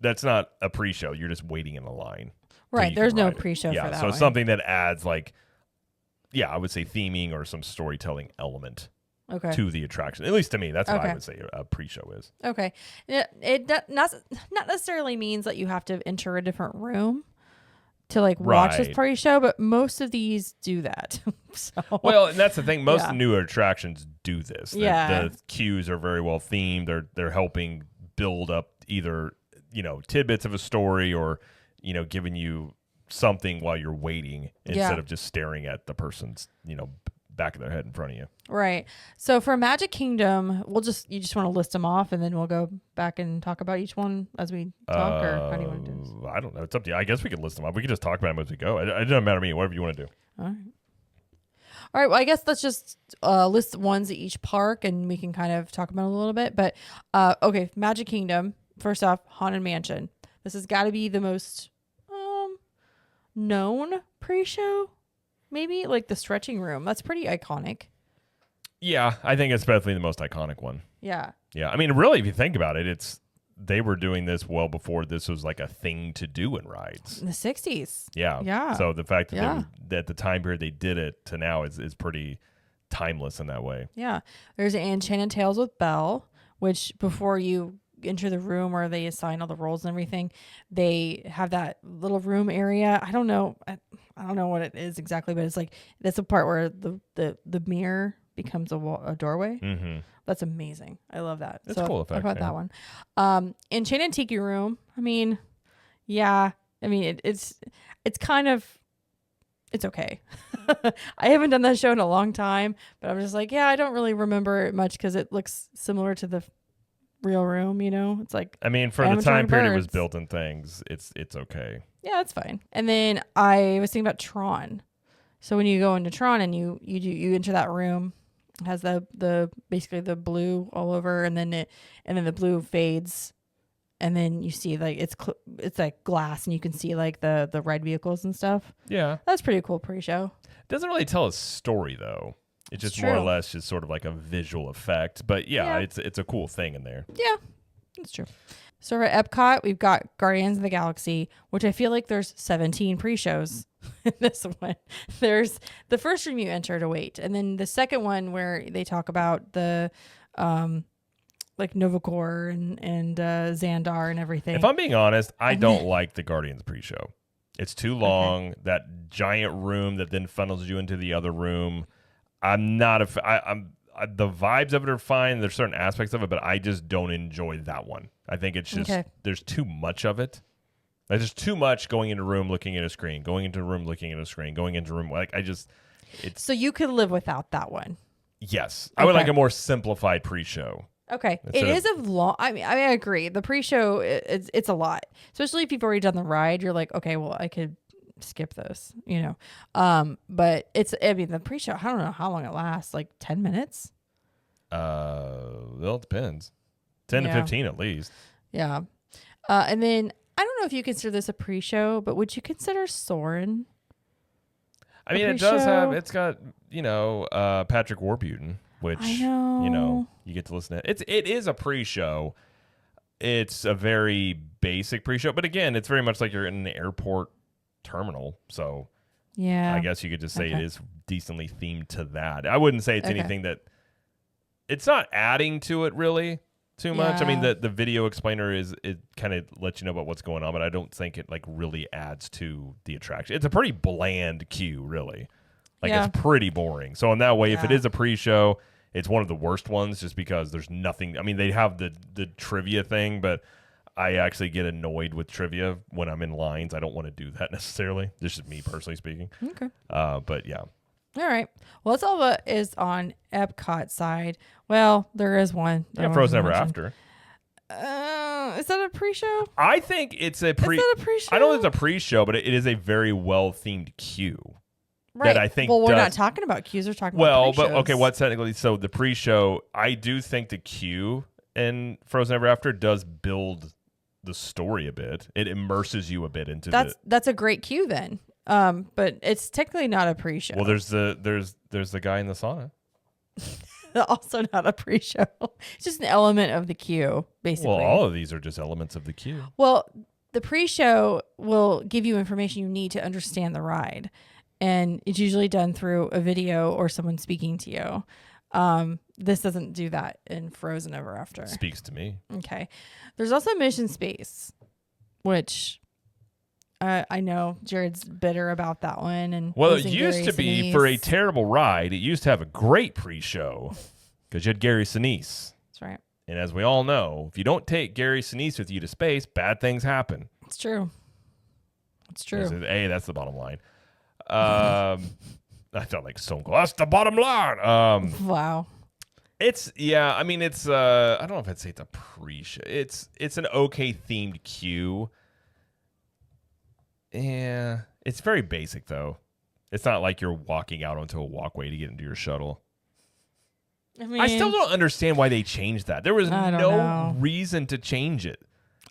That's not a pre-show. You're just waiting in a line. Right, you there's can no ride it. pre-show yeah, for that so it's one. something that adds I would say theming or some storytelling element Okay. to the attraction. At least to me, that's what I Okay. would say a pre-show is. Okay. Not necessarily means that you have to enter a different room to like watch this Right. pre-show, but most of these do that. So Well, and that's the thing. Most Yeah. new attractions do this. Yeah. The queues are very well themed. They're helping build up either tidbits of a story or giving you something while you're waiting instead of just staring at the person's back of their head in front of you. right. So for Magic Kingdom, you just want to list them off and then we'll go back and talk about each one as we talk, or how do you want to do this? I don't know. It's up to you. I guess we could list them up. We could just talk about them as we go. It doesn't matter to me. Whatever you want to do. All right. All right. Well, I guess let's just list ones at each park, and we can kind of talk about it a little bit. But okay, Magic Kingdom. First off, Haunted Mansion. This has got to be the most known pre-show, maybe like the stretching room. That's pretty iconic. Yeah, I think it's definitely the most iconic one. Yeah. Yeah, I mean, really, if you think about it, they were doing this well before this was like a thing to do in rides. In the 60s. Yeah. Yeah. So the fact that Yeah. that at the time period they did it to now is pretty timeless in that way. Yeah. There's Enchanted Tales with Belle, which before you enter the room where they assign all the roles and everything, they have that little room area. I don't know what it is exactly, but it's like that's the part where the mirror becomes a doorway. Mm-hmm. That's amazing. I love that. It's a cool effect, I bought yeah. that one. Enchanted Tiki Room. I mean, yeah. I mean, it's kind of, it's okay. I haven't done that show in a long time, but I'm just like, yeah, I don't really remember it much because it looks similar to the real room. You know, it's like, I mean, for the Amateur time period it was birds. built in things, it's okay. yeah, it's fine. And then I was thinking about Tron. So when you go into Tron and you enter that room, it has the basically the blue all over, and then the blue fades, and then you see like it's like glass, and you can see like the ride vehicles and stuff. Yeah. That's pretty cool pre-show. Doesn't really tell a story though. It's just It's more or true. less just sort of like a visual effect. But yeah, Yeah. it's a cool thing in there. Yeah, that's true. So at Epcot, we've got Guardians of the Galaxy, which I feel like there's 17 pre-shows in this one. There's the first room you enter to wait, and then the second one where they talk about the like Novacor and Xandar and everything. If I'm being honest, I don't like the Guardians pre-show. It's too long. That giant room that then funnels you into the other room. I'm not the vibes of it are fine. There's certain aspects of it, but I just don't enjoy that one. I think it's just there's too much of it. Like, there's too much going into a room, looking at a screen, going into a room, looking at a screen, going into a room. Like So you could live without that one. yes, I would Okay. like a more simplified pre-show. Okay, Instead it is a long. I mean, I agree. The pre-show, it's a lot, especially if you've already done the ride. You're like, okay, well, I could skip this, you know. But it's. I mean, the pre-show. I don't know how long it lasts. Like 10 minutes. Well, it depends. 10 to Yeah. 15 at least. Yeah. And then I don't know if you consider this a pre-show, but would you consider Soarin'? I mean, A it does have. pre-show? It's got Patrick Warburton, which I know. you get to listen to. It is a pre-show. It's a very basic pre-show, but again, it's very much like you're in an airport terminal. So Yeah. I guess you could just say it Okay. is decently themed to that. I wouldn't say it's Okay. anything that. It's not adding to it really too much. I mean, Yeah. the video explainer it kind of lets you know about what's going on, but I don't think it like really adds to the attraction. It's a pretty bland queue, really. Like Yeah. it's pretty boring. So in that way, if it Yeah. is a pre-show, it's one of the worst ones just because there's nothing. I mean, they have the trivia thing, but I actually get annoyed with trivia when I'm in lines. I don't want to do that necessarily. This is me personally speaking. Okay. But yeah. All right. Well, that's all that is on Epcot side. Well, there is one. that I Yeah, wanted Frozen to Ever mention. After. Is that a pre-show? I think it's a pre. Is that a pre-show? I don't think it's a pre-show, but it is a very well themed queue. Right. I think Well, we're not does- talking about queues. We're talking Well, about but pre-shows. okay, what technically? So the pre-show, I do think the queue in Frozen Ever After does build the story a bit. It immerses you a bit into That's a great queue then. But it's technically not a pre-show. Well, there's the guy in the sauna. Also not a pre-show. It's just an element of the queue, basically. Well, all of these are just elements of the queue. Well, the pre-show will give you information you need to understand the ride, and it's usually done through a video or someone speaking to you. This doesn't do that in Frozen Ever After. Speaks to me. Okay. There's also Mission Space, which I know Jared's bitter about that one. And Well, it losing used Gary to be Sinise. for a terrible ride. It used to have a great pre-show because you had Gary Sinise. That's right. And as we all know, if you don't take Gary Sinise with you to space, bad things happen. It's true. It's true. Hey, that's the bottom line. I felt like Stone Cold. That's the bottom line. Wow. I mean, it's I don't know if I'd say it's a pre-show. It's an okay themed queue. Yeah, it's very basic though. It's not like you're walking out onto a walkway to get into your shuttle. I mean, I still don't understand why they changed that. There was I don't no know. reason to change it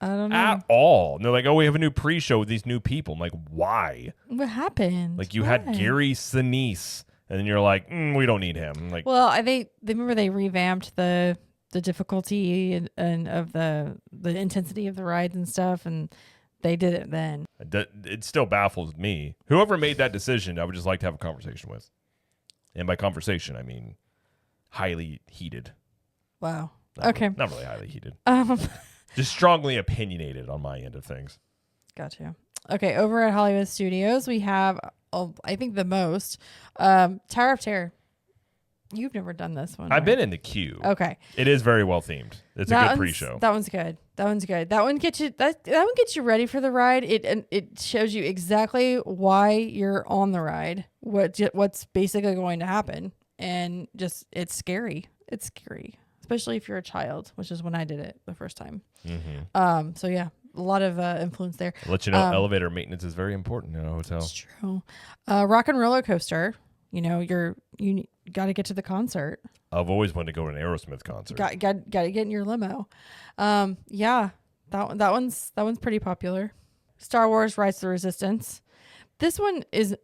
I don't know. at all. And they're like, oh, we have a new pre-show with these new people. I'm like, why? What happened? Like you had Why? Gary Sinise, and then you're like, we don't need him. I'm like, Well, they remember they revamped the difficulty and of the intensity of the rides and stuff, and they did it then. it still baffles me. Whoever made that decision, I would just like to have a conversation with. And by conversation, I mean highly heated. Wow. Not Okay. Really, not really highly heated. Um, Just strongly opinionated on my end of things. gotcha. Okay, over at Hollywood Studios, we have, I think the most, Tower of Terror. You've never done this one. I've right? been in the queue. Okay. It is very well themed. It's a good pre-show. That one's good. That one's good. That one gets you. That one gets you ready for the ride. It shows you exactly why you're on the ride. What's basically going to happen, and just it's scary. It's scary, especially if you're a child, which is when I did it the first time. Mm-hmm. So yeah, a lot of influence there. I'll let you know, elevator maintenance is very important in a hotel. It's true. Rock and Roller Coaster. You know, you got to get to the concert. I've always wanted to go to an Aerosmith concert. Got to get in your limo. Yeah, that one's pretty popular. Star Wars: Rise of the Resistance. This one is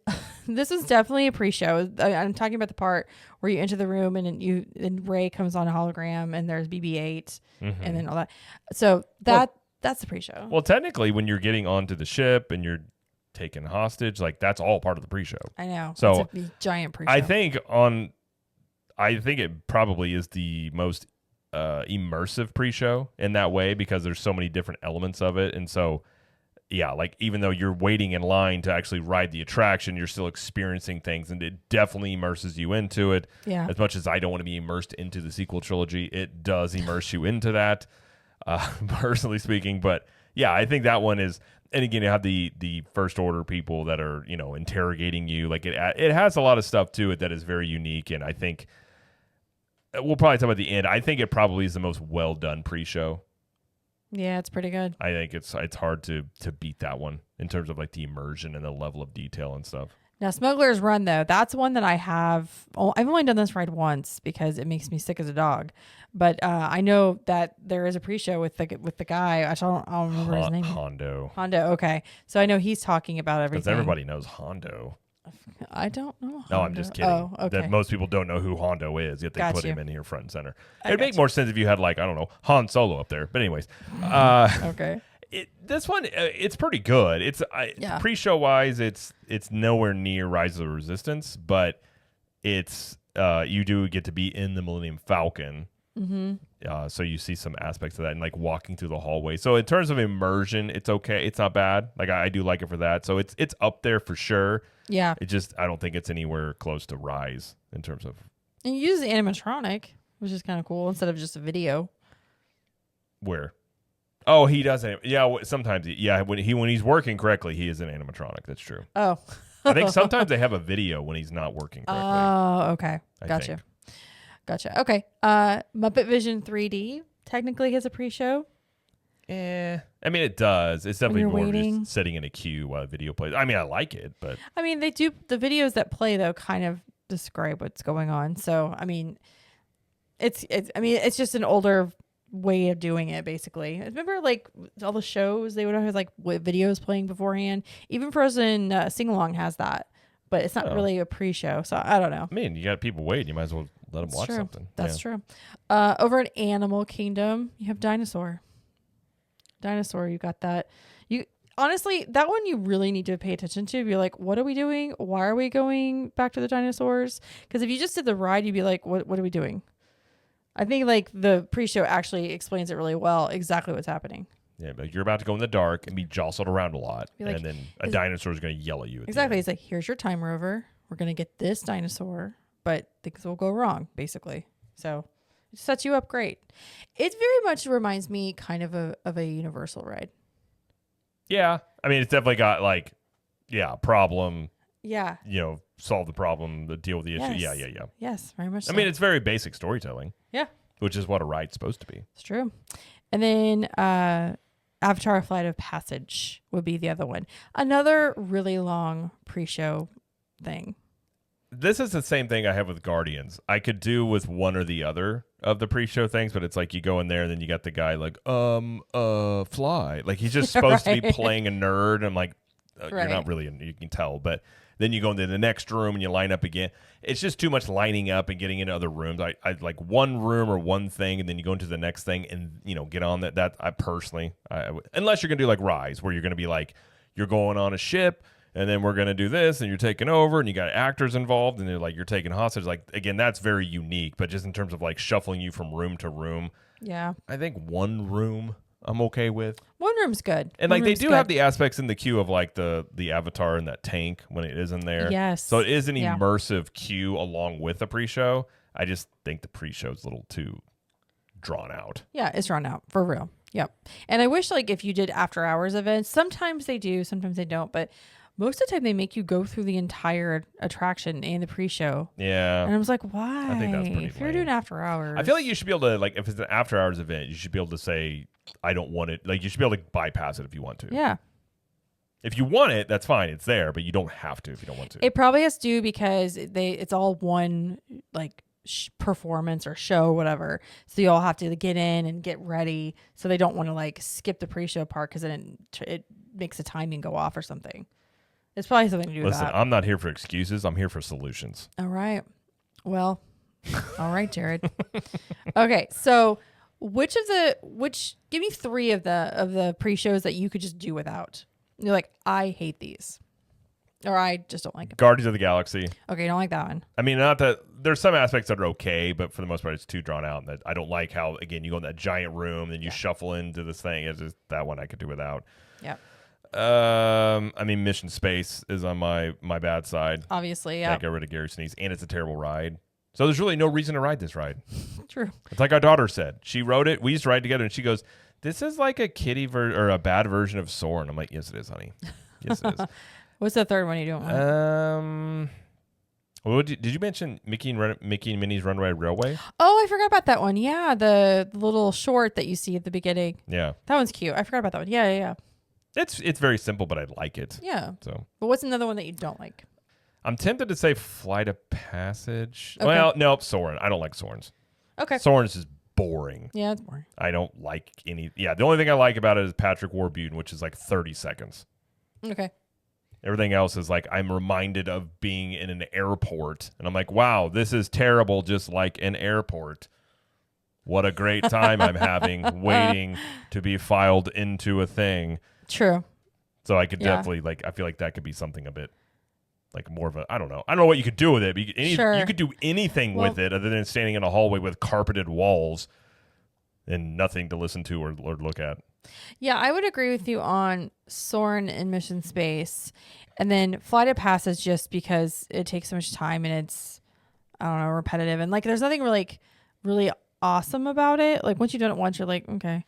this is definitely a pre-show. I'm talking about the part where you enter the room and Rey comes on a hologram and there's BB-8 and then all that. So that's the pre-show. Well, technically, when you're getting onto the ship and you're taken hostage, like that's all part of the pre-show. I know. So it's a giant pre-show. I think it probably is the most immersive pre-show in that way because there's so many different elements of it, and so yeah, like even though you're waiting in line to actually ride the attraction, you're still experiencing things, and it definitely immerses you into it. Yeah. As much as I don't want to be immersed into the sequel trilogy, it does immerse you into that, personally speaking. But yeah, I think that one is. And again, you have the first order people that are interrogating you. Like it has a lot of stuff to it that is very unique, and I think we'll probably talk about the end. I think it probably is the most well done pre-show. Yeah, it's pretty good. I think it's hard to beat that one in terms of like the immersion and the level of detail and stuff. Now, Smuggler's Run, though, that's one that I've only done this ride once because it makes me sick as a dog. But I know that there is a pre-show with the guy. I don't remember his name. Hondo. Okay. So I know he's talking about everything. Because everybody knows Hondo. I don't know. No, I'm Hondo. just kidding. Oh, okay. That most people don't know who Hondo is, yet they Got put you. him in here front and center. I It'd got make you. more sense if you had like, I don't know, Han Solo up there. But anyways. Okay. This one, it's pretty good. It's Yeah. pre-show wise, it's nowhere near Rise of the Resistance, but it's you do get to be in the Millennium Falcon, so you see some aspects of that and like walking through the hallway. So in terms of immersion, it's okay. It's not bad. Like I do like it for that. So it's up there for sure. Yeah. It just I don't think it's anywhere close to Rise in terms of And you use the animatronic, which is kind of cool instead of just a video. where. Oh, he doesn't. Yeah, sometimes. When he's working correctly, he is an animatronic. That's true. Oh. I think sometimes they have a video when he's not working correctly. Oh, okay. I Gotcha. think. Gotcha. Okay. Muppet Vision 3D technically has a pre-show. I mean, it does. It's definitely you're more waiting. just sitting in a queue while a video plays. I mean, I like it, but I mean, they do the videos that play though kind of describe what's going on. So, I mean, it's just an older way of doing it basically. Remember like all the shows they would have like with videos playing beforehand. Even Frozen Sing Along has that, but it's not really a pre-show. So, I don't know. I mean, you got people waiting. You might as well let them watch true. something. That's true. Over at Animal Kingdom, you have Dinosaur. You got that. You honestly, that one you really need to pay attention to. You're like, what are we doing? Why are we going back to the dinosaurs? Because if you just did the ride, you'd be like, what are we doing? I think like the pre-show actually explains it really well, exactly what's happening. Yeah, but you're about to go in the dark and be jostled around a lot, Be like, and then a dinosaur is going to yell at you. Exactly. It's like, here's your time rover. We're going to get this dinosaur, but things will go wrong, basically. So it sets you up great. It very much reminds me kind of a Universal ride. Yeah, I mean, it's definitely got like, problem. Yeah. Solve the problem, deal with the issue. Yes. Yeah. Yes, very much so. I mean, it's very basic storytelling. Yeah. Which is what a ride's supposed to be. It's true. And then Avatar: Flight of Passage would be the other one. Another really long pre-show thing. This is the same thing I have with Guardians. I could do with one or the other of the pre-show things, but it's like you go in there and then you got the guy like, fly. Like he's just supposed to be Right. playing a nerd. And I'm like, you're Right. not really, you can tell. But then you go into the next room and you line up again. It's just too much lining up and getting into other rooms. I like one room or one thing, and then you go into the next thing and, get on that. That I personally, unless you're going to do like Rise, where you're going to be like, you're going on a ship, and then we're going to do this, and you're taking over, and you got actors involved, and they're like, you're taking hostage. Like, again, that's very unique, but just in terms of like shuffling you from room to room, Yeah. I think one room I'm okay with. One room's good. And One like they room's do good. have the aspects in the queue of like the Avatar and that tank when it is in there. Yes. So it is an Yeah. immersive queue along with the pre-show. I just think the pre-show is a little too drawn out. Yeah, it's drawn out for real. Yep. And I wish like if you did after hours events, sometimes they do, sometimes they don't, but most of the time they make you go through the entire attraction and the pre-show. Yeah. And I was like, why? I think that's pretty if you're lame. doing after hours. I feel like you should be able to, like, if it's an after hours event, you should be able to say, I don't want it. Like, you should be able to bypass it if you want to. Yeah. If you want it, that's fine. It's there, but you don't have to if you don't want to. It probably has to do because it's all one like performance or show, whatever. So you all have to get in and get ready. So they don't want to like skip the pre-show part because then it makes the timing go off or something. It's probably something to do with Listen, that. I'm not here for excuses. I'm here for solutions. All right. Well, all right, Jared. Okay, so give me 3 of the pre-shows that you could just do without. You're like, I hate these. Or I just don't like them. Guardians of the Galaxy. Okay, you don't like that one. I mean, not that there's some aspects that are okay, but for the most part, it's too drawn out. And that I don't like how, again, you go in that giant room and you shuffle into this thing. It's just that one I could do without. Yeah. I mean, Mission Space is on my bad side. Obviously, yeah. I got rid of Gary Sinise, and it's a terrible ride. So there's really no reason to ride this ride. True. It's like our daughter said. She wrote it. We used to ride together, and she goes, "This is like a kiddie or a bad version of Soarin'." I'm like, "Yes, it is, honey. Yes, it is." What's the third one you don't like? Well, did you mention Mickey and Minnie's Runaway Railway? Oh, I forgot about that one. Yeah, the little short that you see at the beginning. Yeah, That one's cute. I forgot about that one. Yeah. it's very simple, but I like it. Yeah. So But what's another one that you don't like? I'm tempted to say Flight of Passage. Okay. Well, nope, Soarin'. I don't like Soarin's. Okay. Soarin's is boring. Yeah, it's boring. I don't like any. Yeah, the only thing I like about it is Patrick Warburton, which is like 30 seconds. Okay. Everything else is like I'm reminded of being in an airport, and I'm like, wow, this is terrible, just like an airport. What a great time I'm having waiting to be filed into a thing. True. So I could Yeah. definitely like. I feel like that could be something a bit like more of a. I don't know what you could do with it. But Sure. You could do anything Well- with it other than standing in a hallway with carpeted walls and nothing to listen to or look at. Yeah, I would agree with you on Soarin' and Mission Space. And then Flight of Passage just because it takes so much time and it's, I don't know, repetitive. And like there's nothing really awesome about it. Like once you've done it once, you're like, okay,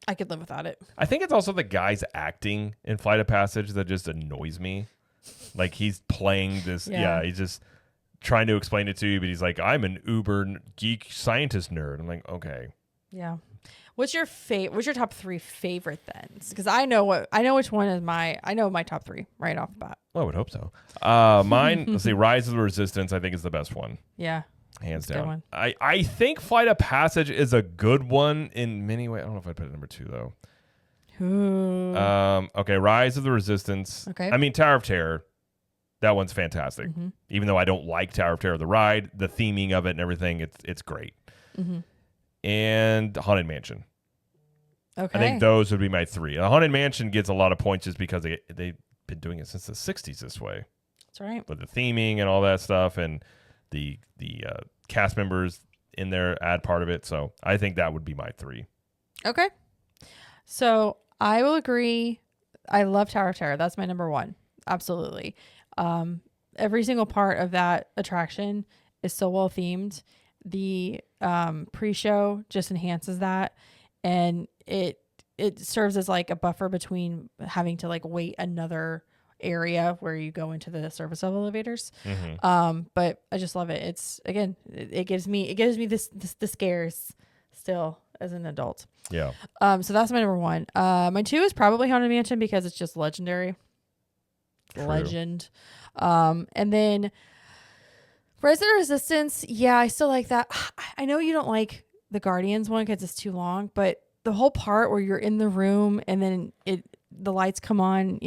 I could live without it. I think it's also the guy's acting in Flight of Passage that just annoys me. Like he's playing this, Yeah. he's just trying to explain it to you, but he's like, I'm an uber geek scientist nerd. I'm like, okay. Yeah. What's your top 3 favorite thens? Because I know which one is I know my top 3 right off the bat. Well, I would hope so. Mine, let's see, Rise of the Resistance, I think is the best one. Yeah. Hands That's a good down. one. I think Flight of Passage is a good one in many ways. I don't know if I'd put it number 2 though. Ooh. Okay, Rise of the Resistance. Okay. I mean, Tower of Terror. That one's fantastic. Mm-hmm. Even though I don't like Tower of Terror, the ride, the theming of it and everything, it's great. Mm-hmm. And Haunted Mansion. Okay. I think those would be my 3. Haunted Mansion gets a lot of points just because they've been doing it since the 60s this way. That's right. With the theming and all that stuff and the cast members in there add part of it. So I think that would be my 3. Okay. So I will agree. I love Tower of Terror. That's my number 1. Absolutely. Every single part of that attraction is so well themed. The pre-show just enhances that, and it serves as like a buffer between having to like wait another area where you go into the service elevators. Mm-hmm. But I just love it. It's again, it gives me the scares still as an adult. Yeah. So that's my number 1. My 2 is probably Haunted Mansion because it's just legendary. legend. And then Resident Resistance, yeah, I still like that. I know you don't like the Guardians one because it's too long, but the whole part where you're in the room and then the lights come on,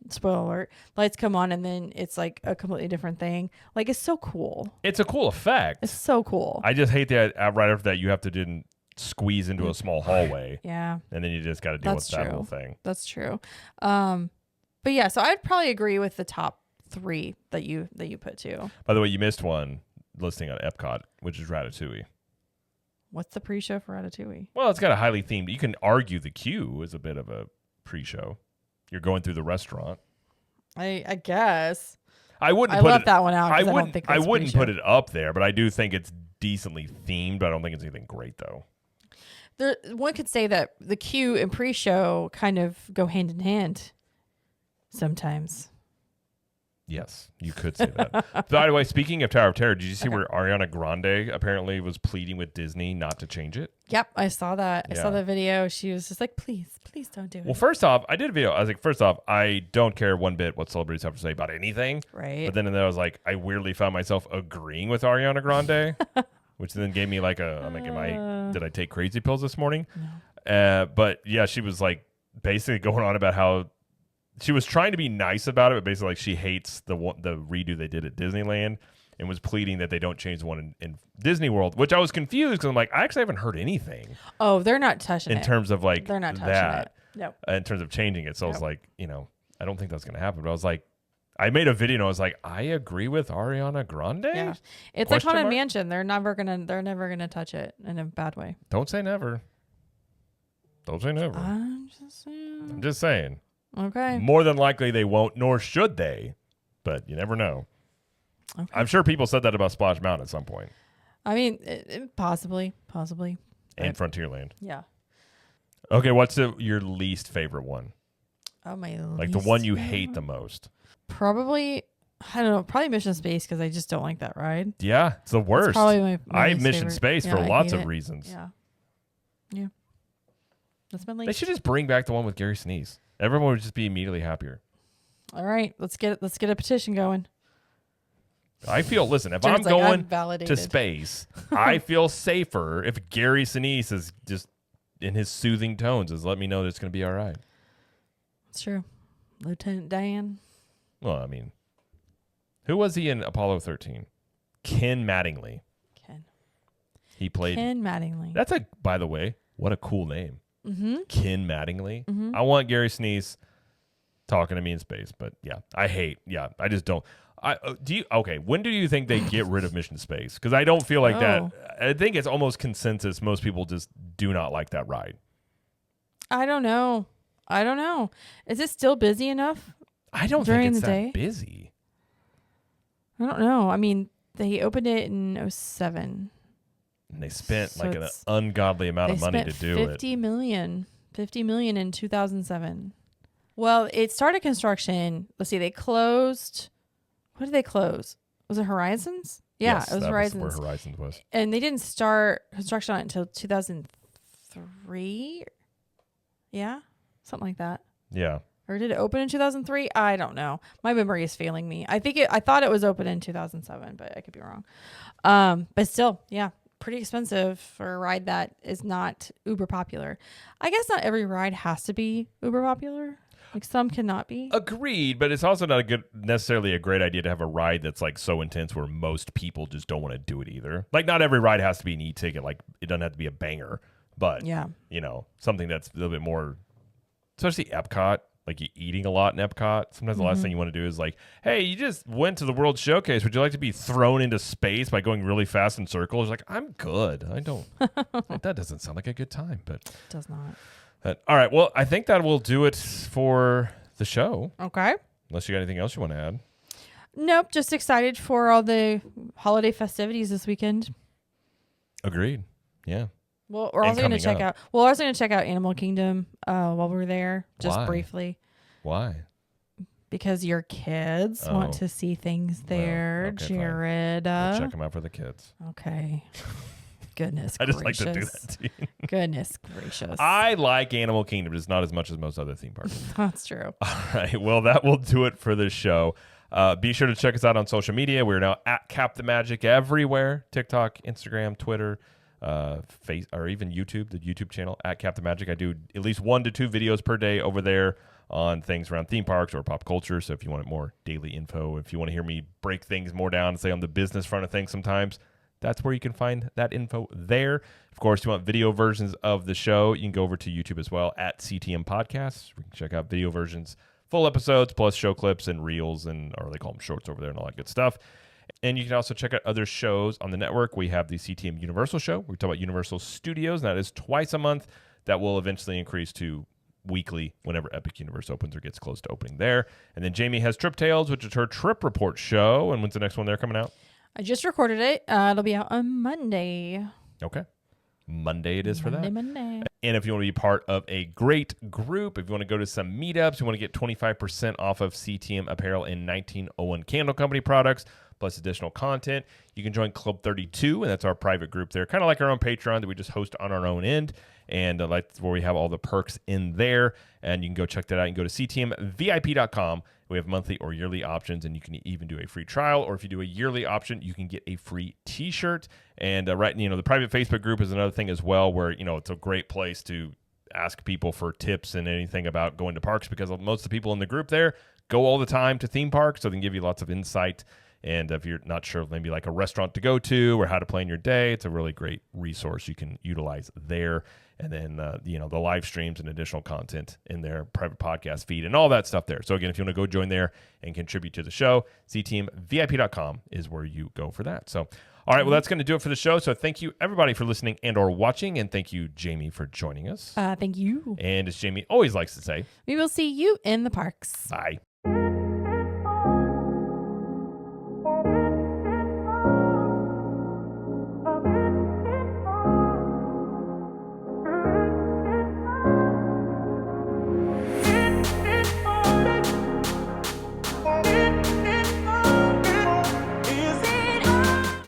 spoiler alert, lights come on and then it's like a completely different thing. Like, it's so cool. It's a cool effect. It's so cool. I just hate that right after that you have to then squeeze into a small hallway. Yeah. And then you just got to deal with that whole thing. That's true. But yeah, so I'd probably agree with the top 3 that you put too. By the way, you missed one listing on Epcot, which is Ratatouille. What's the pre-show for Ratatouille? Well, it's got a highly themed. You can argue the queue is a bit of a pre-show. You're going through the restaurant. I guess. I wouldn't. I put left it, that one out. I I wouldn't. don't think I that's wouldn't pre-show. put it up there, but I do think it's decently themed. But I don't think it's anything great though. One could say that the queue and pre-show kind of go hand in hand sometimes. Yes, you could say that. By the way, speaking of Tower of Terror, did you see where Ariana Grande apparently was pleading with Disney not to change it? Yep, I saw that. I saw Yeah. the video. She was just like, please don't do it. Well, first off, I did a video. I was like, first off, I don't care one bit what celebrities have to say about anything. Right. But then I was like, I weirdly found myself agreeing with Ariana Grande, which then gave me like I'm like, did I take crazy pills this morning? No. But yeah, she was like basically going on about how she was trying to be nice about it, but basically like she hates the redo they did at Disneyland and was pleading that they don't change the one in Disney World, which I was confused because I'm like, I actually haven't heard anything Oh, they're not touching it. in terms of like They're not touching that, it. Nope. in terms of changing it. So I was Nope. like, I don't think that's going to happen. But I was like, I made a video and I was like, I agree with Ariana Grande. Yeah. It's like Question Haunted mark? Mansion. They're never gonna touch it in a bad way. Don't say never. Don't say never. I'm just saying. I'm just saying. Okay. More than likely they won't, nor should they. But you never know. Okay. I'm sure people said that about Splash Mountain at some point. I mean, possibly. And Frontierland. Yeah. Okay, what's your least favorite one? Oh, my Like the one you hate the most? Probably, I don't know, probably Mission Space because I just don't like that ride. Yeah, it's the worst. It's probably my I least Mission favorite. Space Yeah, for I lots hate of it. reasons. Yeah. That's my They least. should just bring back the one with Gary Sinise. Everyone would just be immediately happier. All right, let's get a petition going. I feel, listen, if Jared's I'm like, going I'm validated. to space, I feel safer if Gary Sinise is just in his soothing tones is let me know that it's going to be all right. It's true. Lieutenant Dan. Well, I mean, who was he in Apollo 13? Ken Mattingly. Ken. He played. Mattingly. That's by the way, what a cool name. Mm-hmm. Ken Mattingly. Mm-hmm. I want Gary Sinise talking to me in space, but yeah, I just don't. Okay, when do you think they get rid of Mission Space? Because I don't feel like that. I think it's almost consensus. Most people just do not like that ride. I don't know. Is it still busy enough? I don't During think it's the that day? busy. I don't know. I mean, they opened it in 2007. And they spent So like an it's- ungodly amount of money to do it. 50 million in 2007. Well, it started construction. Let's see. They closed. What did they close? Was it Horizons? Yeah, Yes, it was that Horizons. was where Horizons was. And they didn't start construction on it until 2003. Yeah, something like that. Yeah. Or did it open in 2003? I don't know. My memory is failing me. I thought it was open in 2007, but I could be wrong. But still, yeah, pretty expensive for a ride that is not uber popular. I guess not every ride has to be uber popular. Like some cannot be. Agreed, but it's also not necessarily a great idea to have a ride that's like so intense where most people just don't want to do it either. Like not every ride has to be an e-ticket. Like it doesn't have to be a banger, but Yeah. something that's a little bit more, especially Epcot. Like you're eating a lot in Epcot. Sometimes the last thing you want to do is like, hey, you just went to the World Showcase. Would you like to be thrown into space by going really fast in circles? Like, I'm good. I don't. That doesn't sound like a good time. But It does not. all right. Well, I think that will do it for the show. Okay. Unless you got anything else you want to add. Nope. Just excited for all the holiday festivities this weekend. Agreed. Yeah. Well, we're And also going to coming check up. out. We're also going to check out Animal Kingdom while we're there, just Why? briefly, Why? because your kids Oh. want to see things there, okay, fine. Jared. We'll check them out for the kids. Okay. Goodness I just gracious. like to do that to you. Goodness gracious. I like Animal Kingdom, just not as much as most other theme parks. That's true. All right. Well, that will do it for this show. Be sure to check us out on social media. We're now at Cap the Magic everywhere: TikTok, Instagram, Twitter, face, or even YouTube. The YouTube channel at Cap the Magic. I do at least 1 to 2 videos per day over there on things around theme parks or pop culture. So if you want more daily info, if you want to hear me break things more down, say on the business front of things, sometimes that's where you can find that info there. Of course, if you want video versions of the show, you can go over to YouTube as well at CTM Podcasts. We can check out video versions, full episodes, plus show clips and reels, or they call them shorts over there and all that good stuff. And you can also check out other shows on the network. We have the CTM Universal show. We talk about Universal Studios, and that is twice a month. That will eventually increase to weekly whenever Epic Universe opens or gets close to opening there. And then Jamie has Trip Tales, which is her trip report show. And when's the next one there coming out? I just recorded it. It'll be out on Monday. Okay. Monday it is for that. Monday. And if you want to be part of a great group, if you want to go to some meetups, you want to get 25% off of CTM apparel and 1901 Candle Company products, plus additional content, you can join Club 32, and that's our private group there, kind of like our own Patreon that we just host on our own end. And that's where we have all the perks in there. And you can go check that out. You can go to ctmvip.com. We have monthly or yearly options, and you can even do a free trial. Or if you do a yearly option, you can get a free T-shirt. And the private Facebook group is another thing as well, where it's a great place to ask people for tips and anything about going to parks, because most of the people in the group there go all the time to theme parks, so they can give you lots of insight. And if you're not sure, maybe like a restaurant to go to or how to plan your day, it's a really great resource you can utilize there. And then, the live streams and additional content in their private podcast feed and all that stuff there. So again, if you want to go join there and contribute to the show, ctmvip.com is where you go for that. So, all right, well, that's going to do it for the show. So thank you, everybody, for listening and or watching. And thank you, Jamie, for joining us. Thank you. And as Jamie always likes to say, We will see you in the parks. bye.